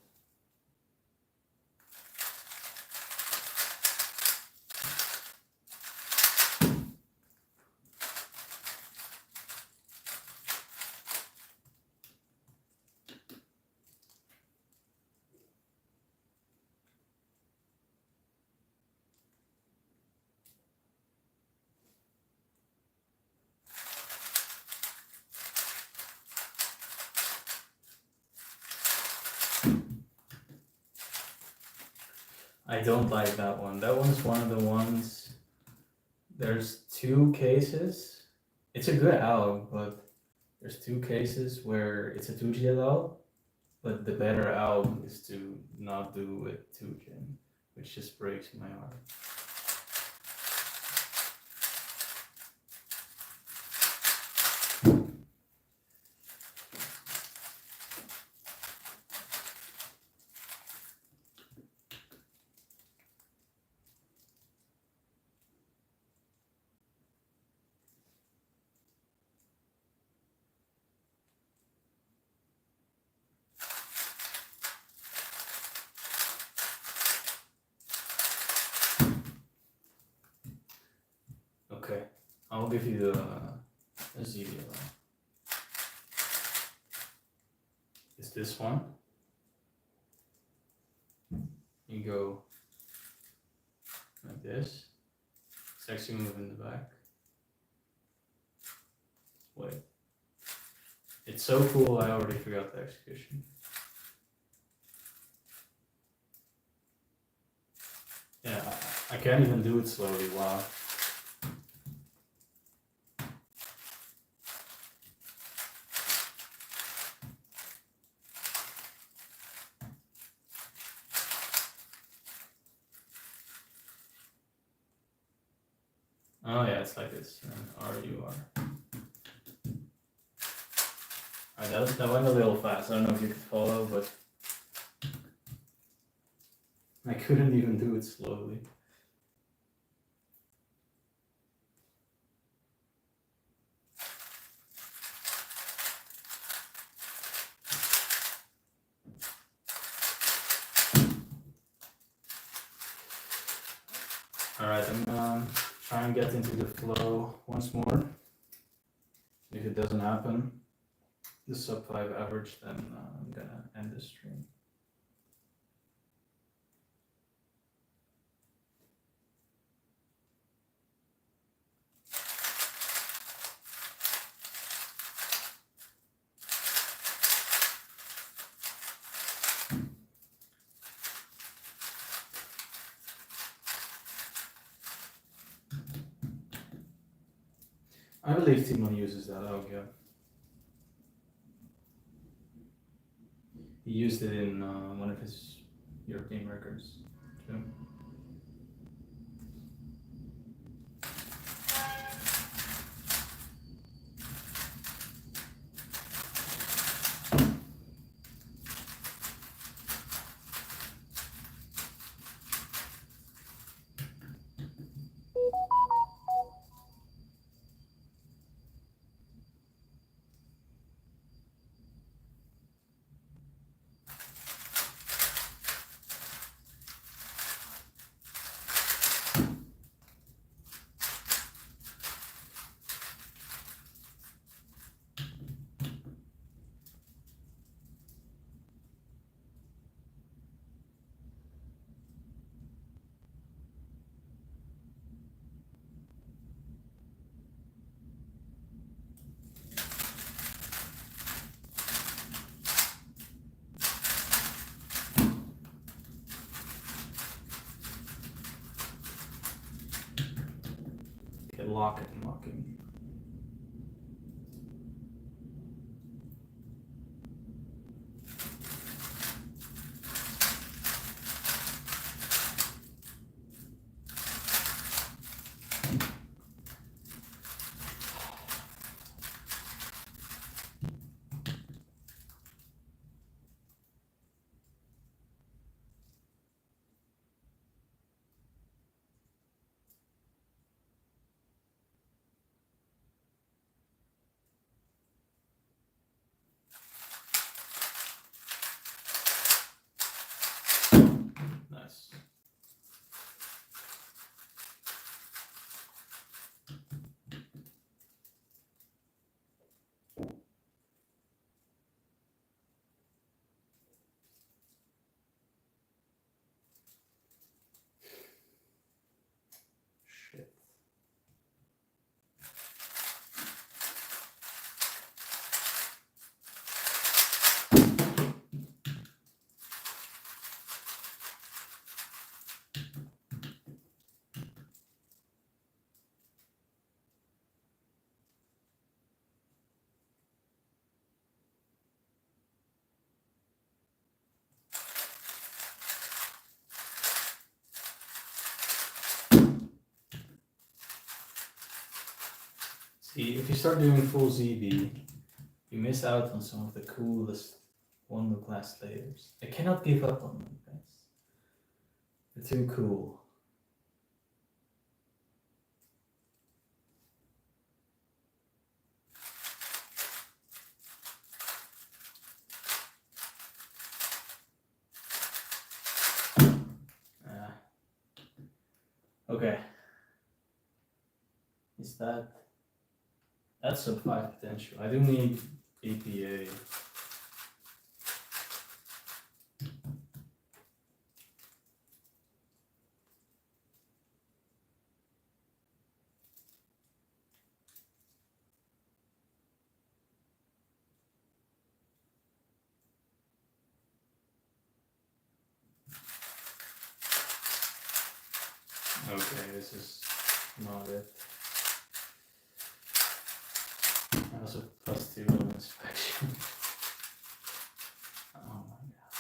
I don't like that one. That one's one of the ones. There's 2 cases. It's a good alg, but there's 2 cases where it's a 2GLL, but the better alg is to not do it 2Gen, which just breaks my heart. Okay, I'll give you a ZDL. It's this one. You go like this. Sexy move in the back. Wait. It's so cool, I already forgot the execution. Yeah, I can't even do it slowly, wow. Oh yeah, it's like this. RUR. Alright, that went a little fast. I don't know if you could follow, but I couldn't even do it slowly. Alright, I'm gonna try and get into the flow once more. If it doesn't happen, the sub 5 average, then I'm gonna end the stream. I believe Timon uses that out, yeah. He used it in one of his European records too. Okay, lock it and locking. Nice. Shit. See, if you start doing full ZB, you miss out on some of the coolest Wonder class layers. I cannot give up on them, guys. They're too cool. Okay. Is that's sub 5 potential. I do need APA. Okay, this is not it. I also +2 on inspection. Oh my gosh.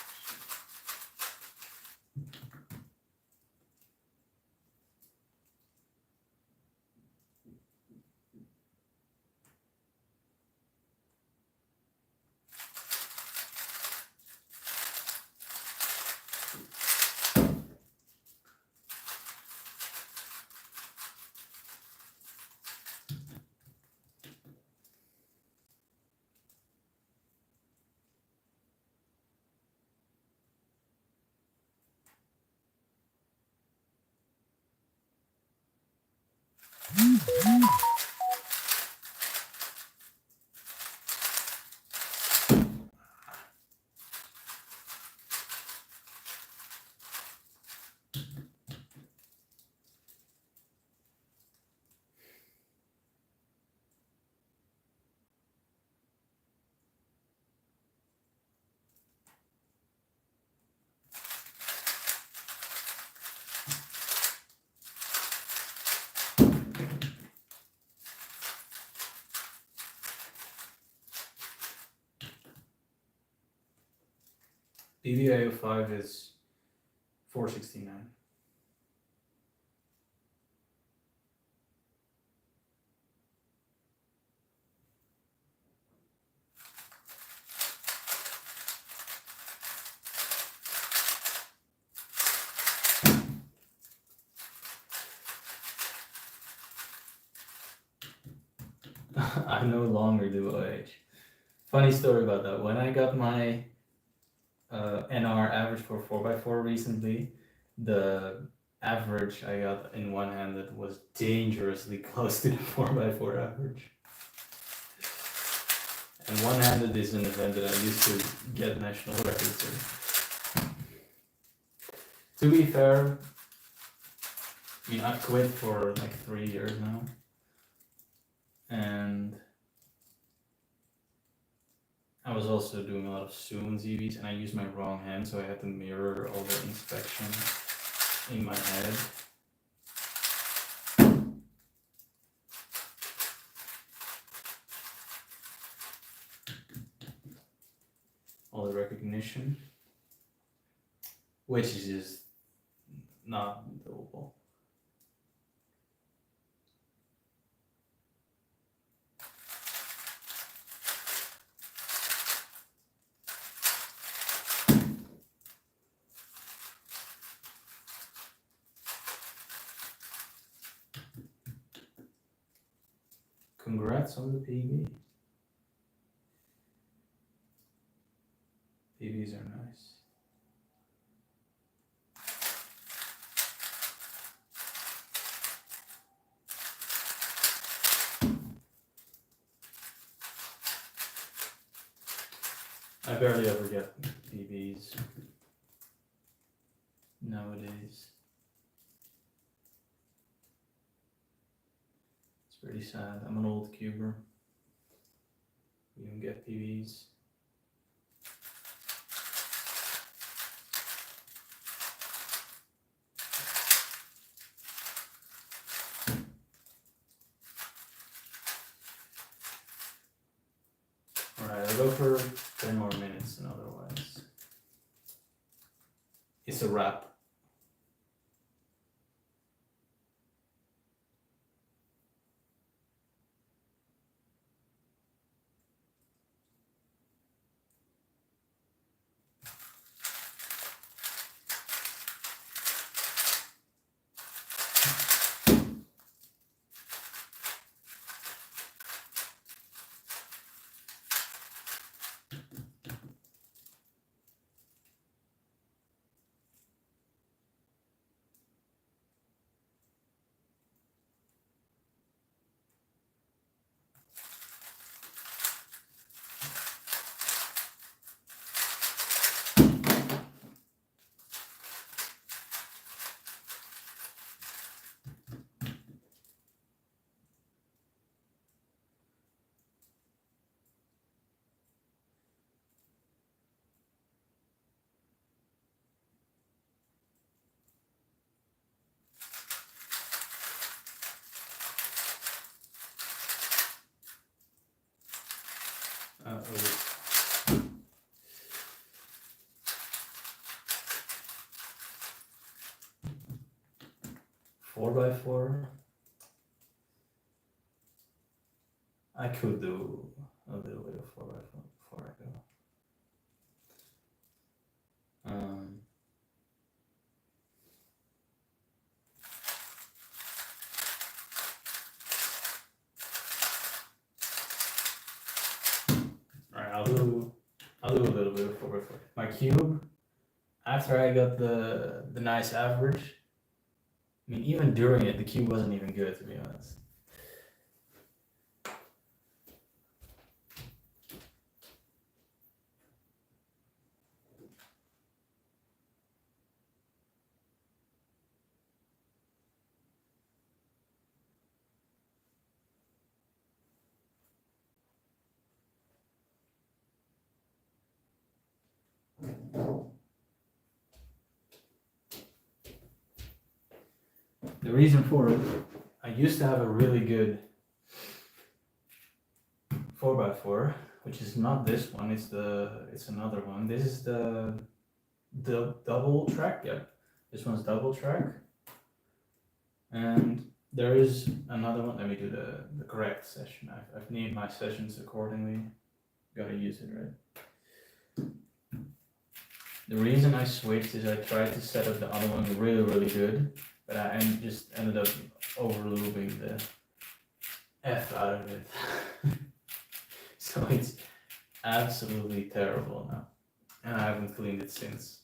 DDI05 is 469. I no longer do OH. Funny story about that. When I got my NR average for 4x4 recently, the average I got in one-handed was dangerously close to the 4x4 average. And one-handed is an event that I used to get national records in. To be fair, I mean, I've quit for like 3 years now. And I was also doing a lot of Zoom ZVs, and I used my wrong hand, so I had to mirror all the inspection in my head. All the recognition, which is just not doable. Congrats on the PB. PBs are nice. I barely ever get PBs nowadays. It's pretty sad. I'm an old cuber. We don't get PBs. Alright, I'll go for 10 more minutes, and otherwise it's a wrap. Uh-oh. 4x4. I could do a little bit of 4x4 before I go. Alright, I'll do a little bit of 4x4. My cube, after I got the nice average, I mean, even during it, the cube wasn't even good, to be honest. The reason for it, I used to have a really good 4x4, which is not this one, it's another one. This is the the double track. Yep, this one's double track, and there is another one. Let me do the correct session. I've named my sessions accordingly. Gotta use it right. The reason I switched is I tried to set up the other one really good, but I just ended up overlooping the F out of it. So it's absolutely terrible now, and I haven't cleaned it since.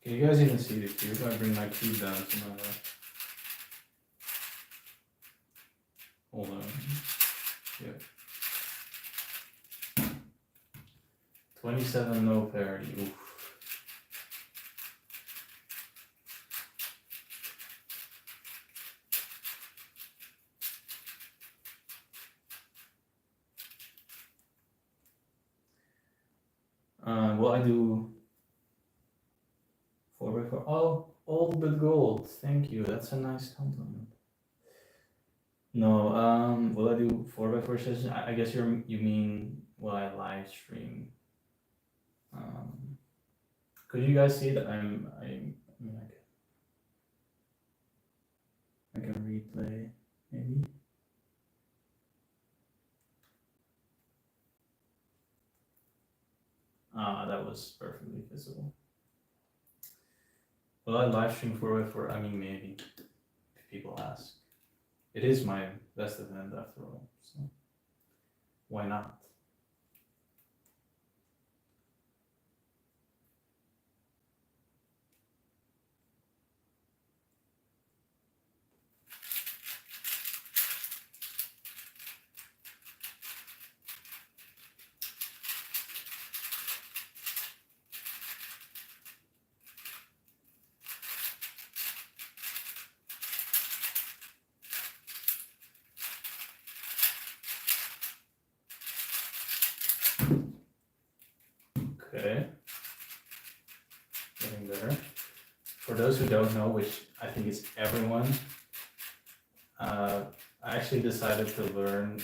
Can you guys even see the cube? I bring my cube down to my left. Hold on. Yep. 27 no parity. Oof. Well, I do 4x4. Oh, old but gold. Thank you. That's a nice compliment. No, will I do 4x4 sessions? I guess you mean will I live stream? Could you guys see that I can replay maybe? That was perfectly visible. Will I live stream 4x4? I mean, maybe, if people ask. It is my best event after all, so why not? Okay, getting better. For those who don't know, which I think is everyone, I actually decided to learn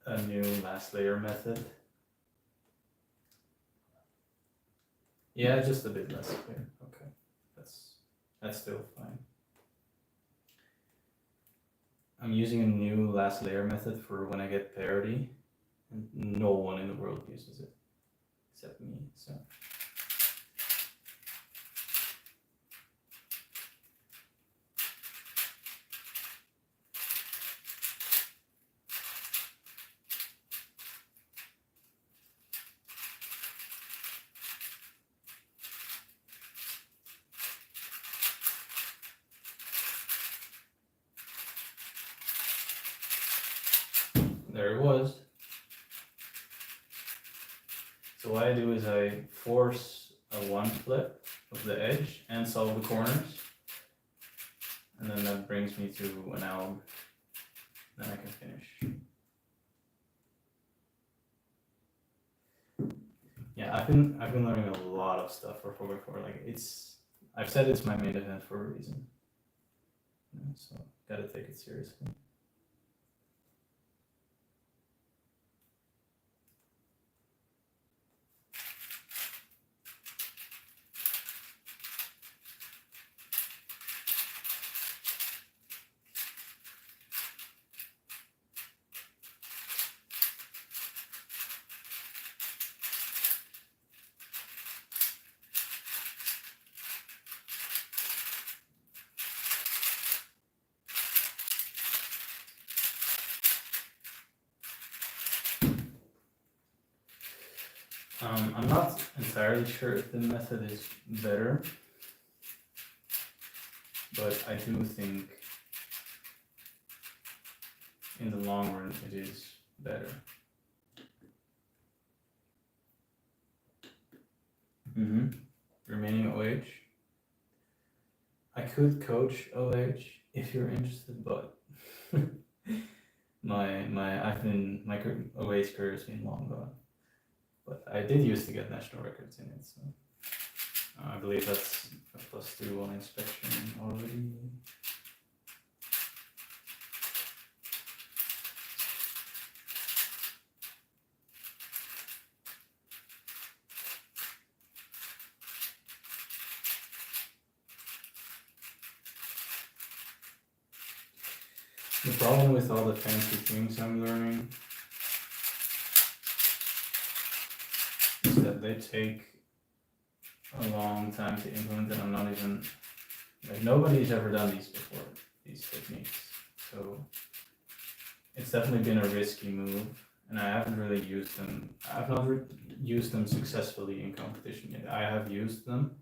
a new last layer method. Yeah, just a bit less clear. Okay, that's still fine. I'm using a new last layer method for when I get parity, and no one in the world uses it except me. So. There it was. So what I do is I force a one flip of the edge and solve the corners. And then that brings me to an alb. Then I can finish. Yeah, I've been learning a lot of stuff for 4x4. Like I've said it's my main event for a reason. So gotta take it seriously. I'm not entirely sure if the method is better, but I do think in the long run it is better. remaining OH. I could coach OH if you're interested, but my OH career has been long gone. But I did used to get national records in it, so I believe that's a +2 on inspection already. The problem with all the fancy things I'm learning is that they take a long time to implement, and I'm not even, like, nobody's ever done these before, these techniques. So it's definitely been a risky move, and I haven't really used them. I've not used them successfully in competition yet. I have used them,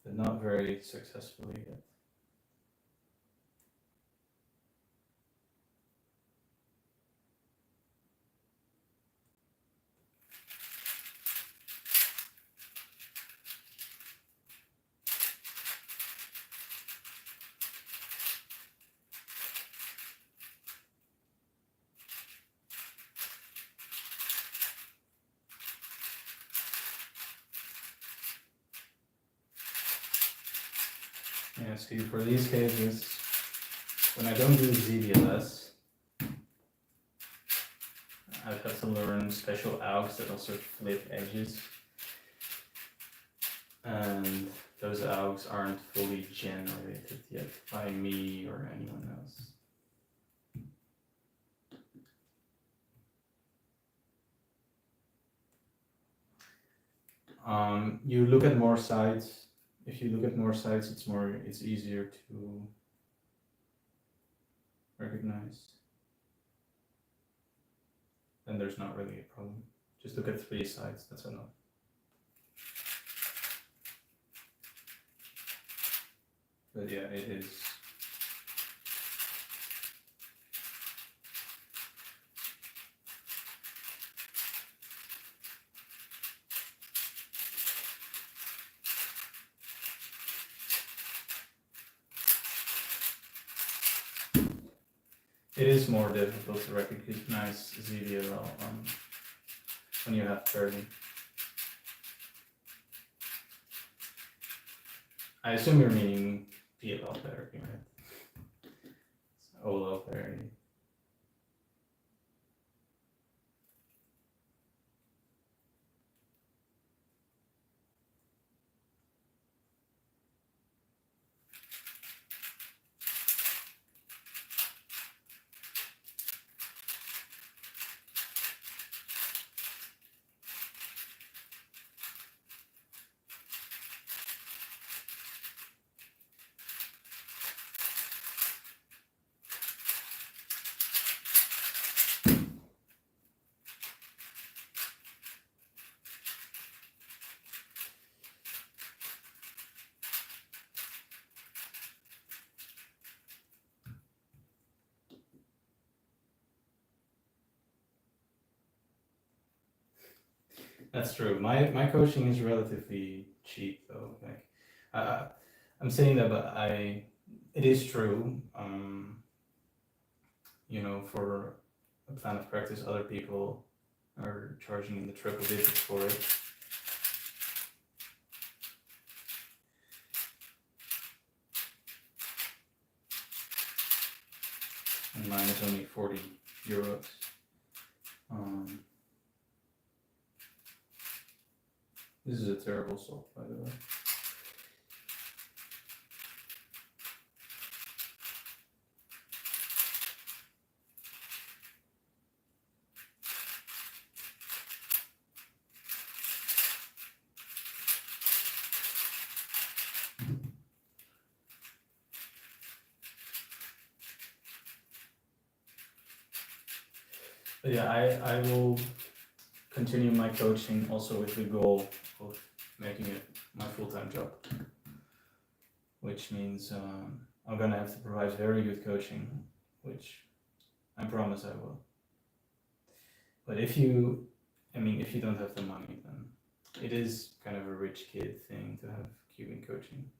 but not very successfully yet. Yeah, see, for these cases, when I don't do ZBLS, I've had to learn special algs that also flip edges. And those algs aren't fully generated yet by me or anyone else. You look at more sites. If you look at more sites, it's easier to recognize. Then there's not really a problem. Just look at 3 sites, that's enough. But yeah, it is. It is more difficult to recognize ZVL when you have 30. I assume you're meaning PLL therapy, right? It's OLL therapy. That's true. My coaching is relatively cheap though. Like, I'm saying that, but it is true. You know, for a plan of practice, other people are charging in the triple digits for it. And mine is only 40 euros. This is a terrible salt, by the way. But yeah, I will continue my coaching also with the goal of making it my full-time job, which means I'm gonna have to provide very good coaching, which I promise I will. But if you don't have the money, then it is kind of a rich kid thing to have cubing coaching.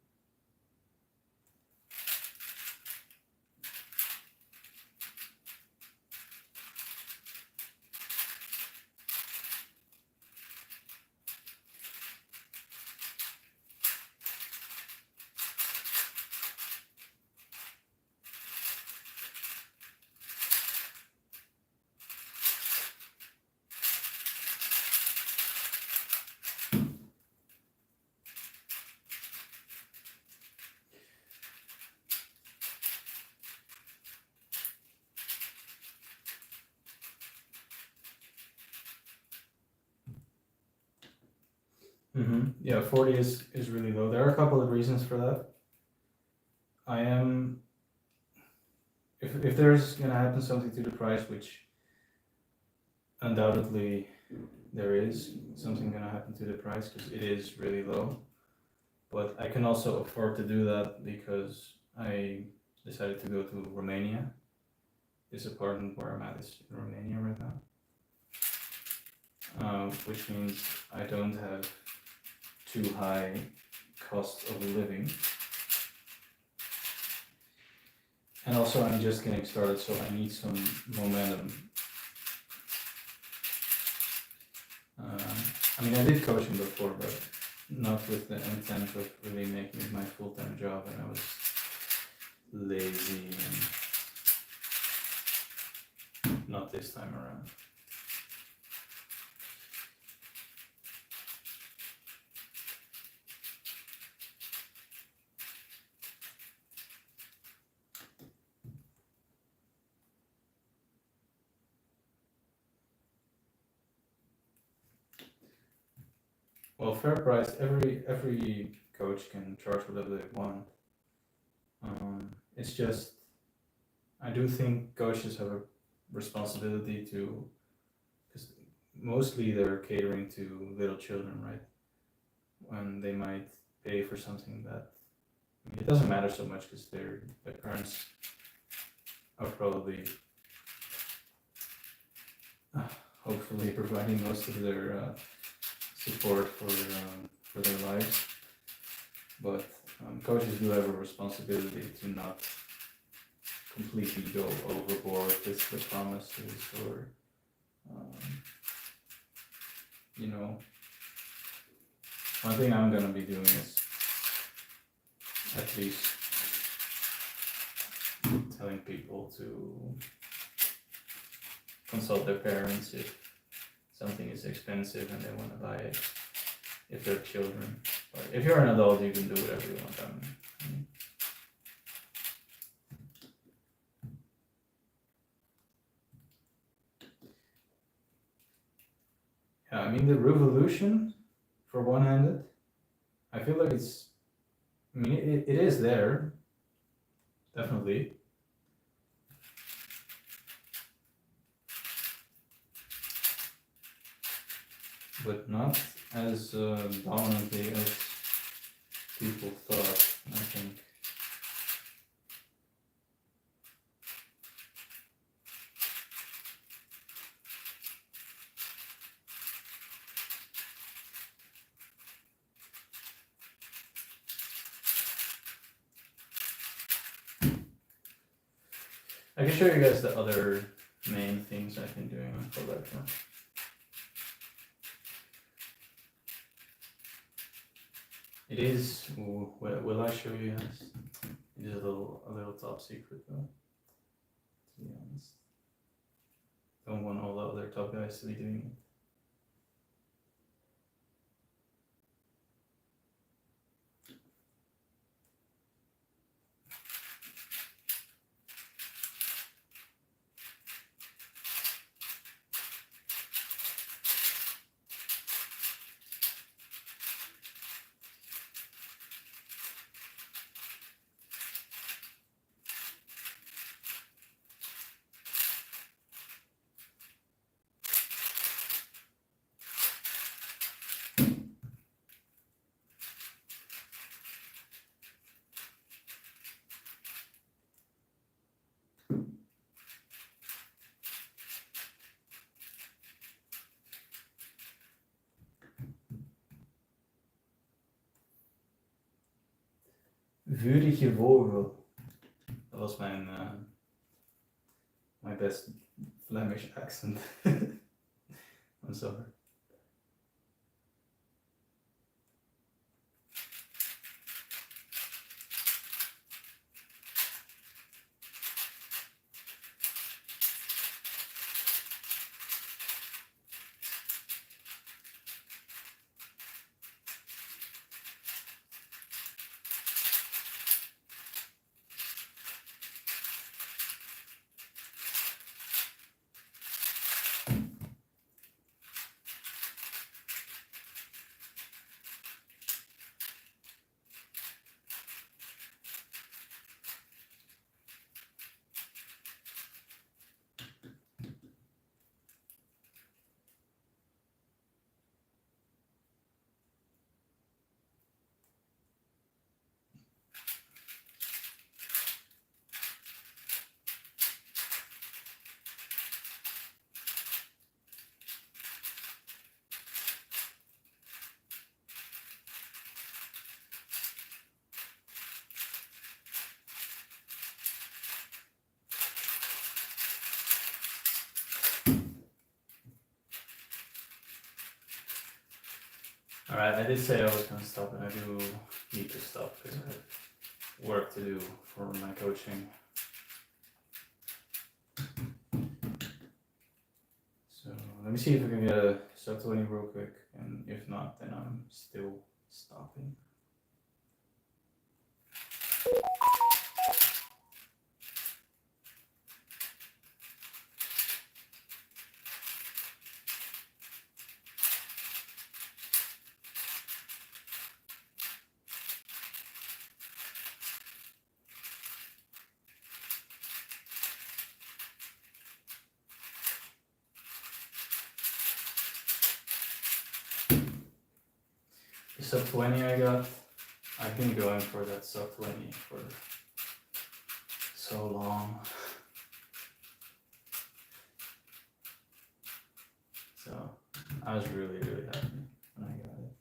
Yeah, 40 is really low. There are a couple of reasons for that. I am, if there's gonna happen something to the price, which undoubtedly there is something gonna happen to the price because it is really low. But I can also afford to do that because I decided to go to Romania. This apartment where I'm at is in Romania right now, which means I don't have too high cost of living. And also I'm just getting started, so I need some momentum. I mean, I did coaching before, but not with the intent of really making it my full-time job, and I was lazy and not this time around. Well, fair price. Every coach can charge whatever they want. It's just, I do think coaches have a responsibility to, because mostly they're catering to little children, right? When they might pay for something that, I mean, it doesn't matter so much because their parents are probably, hopefully providing most of their support for their lives, but coaches do have a responsibility to not completely go overboard with the promises or, you know, one thing I'm gonna be doing is at least telling people to consult their parents if something is expensive and they want to buy it, if they're children. But if you're an adult, you can do whatever you want. Yeah, I mean, the revolution for one-handed, I feel like it's, I mean, it is there, definitely. But not as dominantly as people thought, I think. I can show you guys the other main things I've been doing on Teamcubicle. It is, will I show you guys? It is a little top secret though, to be honest. Don't want all the other top guys to be doing it. Vurige vogel. Dat was mijn best Flemish accent. I'm sorry. Alright, I did say I was going to stop, and I do need to stop because I have work to do for my coaching. So let me see if I can get a sub 20 real quick, and if not, then I'm still stopping. The sub 20 I got, I've been going for that sub 20 for so long. So I was really happy when I got it.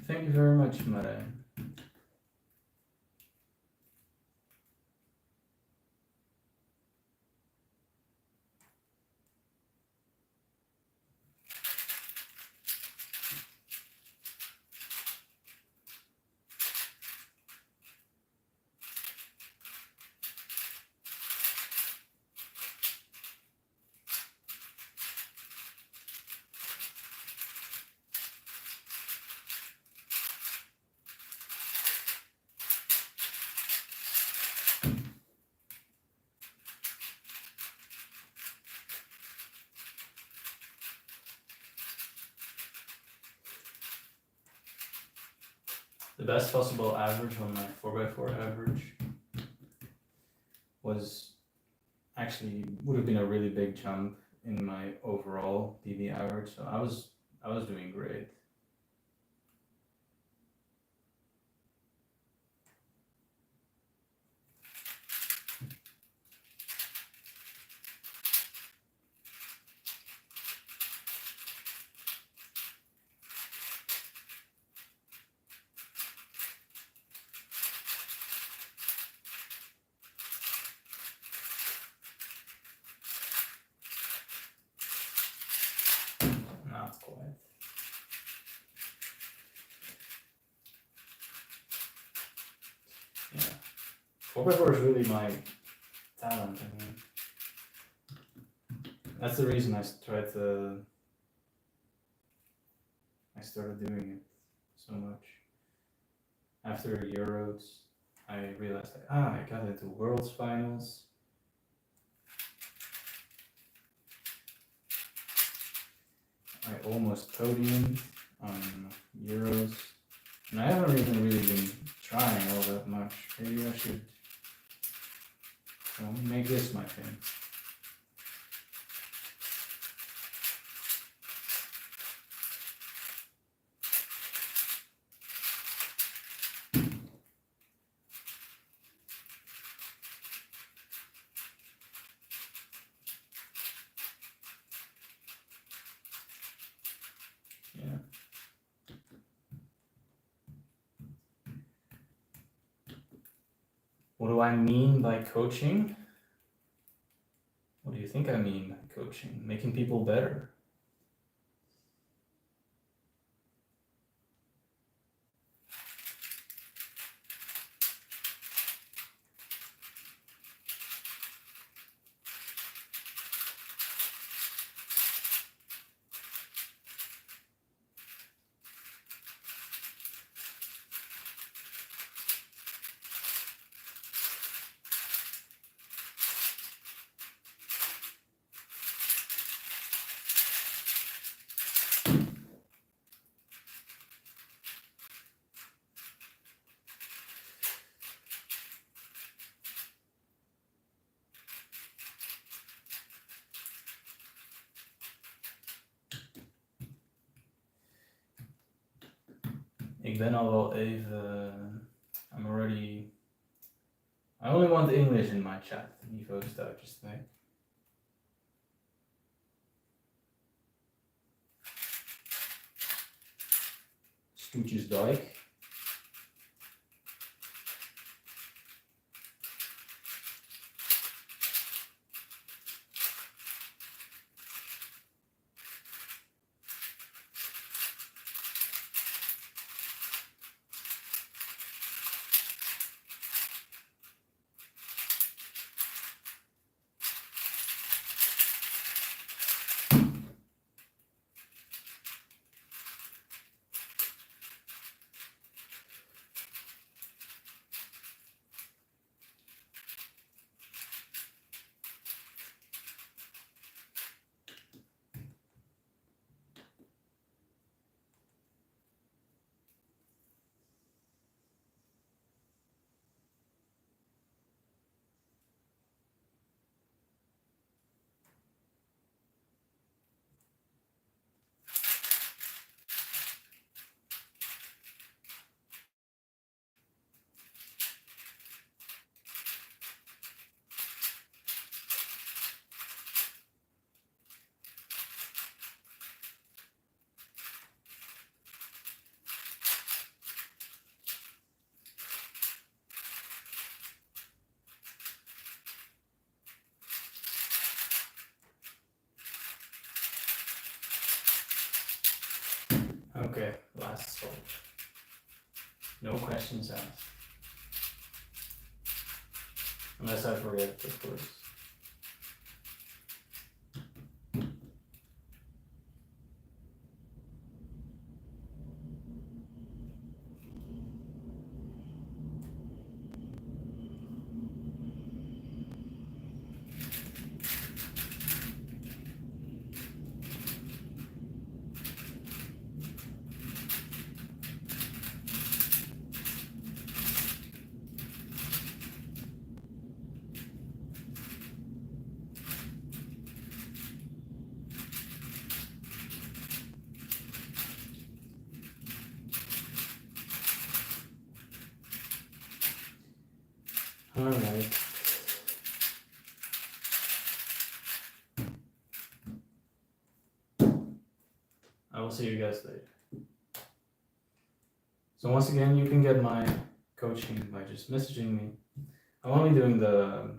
Thank you very much, Mare. The best possible average on my 4x4 average was actually would have been a really big jump in my overall PB average. So I was doing great. Not quite. Yeah. 4x4 is really my talent. I mean, that's the reason I started doing it so much. After Euros, I realized like, I got into World's Finals. I almost podiumed on Euros. And I haven't even really been trying all that much. Maybe I should make this my thing. Yeah. What do I mean by coaching? What do you think I mean by coaching? Making people better. Ik ben al wel even... I only want English in my chat. Niveau stuitjes mee. Stoetjesdijk. Okay, last solve. No questions asked. Unless I forget, of course. All right. I will see you guys later. So once again, you can get my coaching by just messaging me. I'm only doing the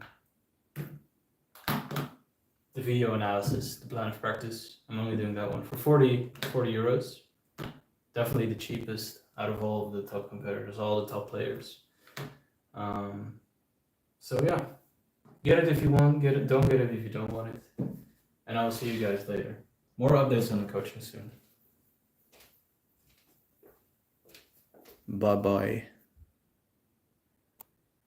video analysis, the plan of practice. I'm only doing that one for 40 euros. Definitely the cheapest out of all of the top competitors, all the top players. So yeah, get it if you want, get it, don't get it if you don't want it. And I'll see you guys later. More updates on the coaching soon. Bye bye.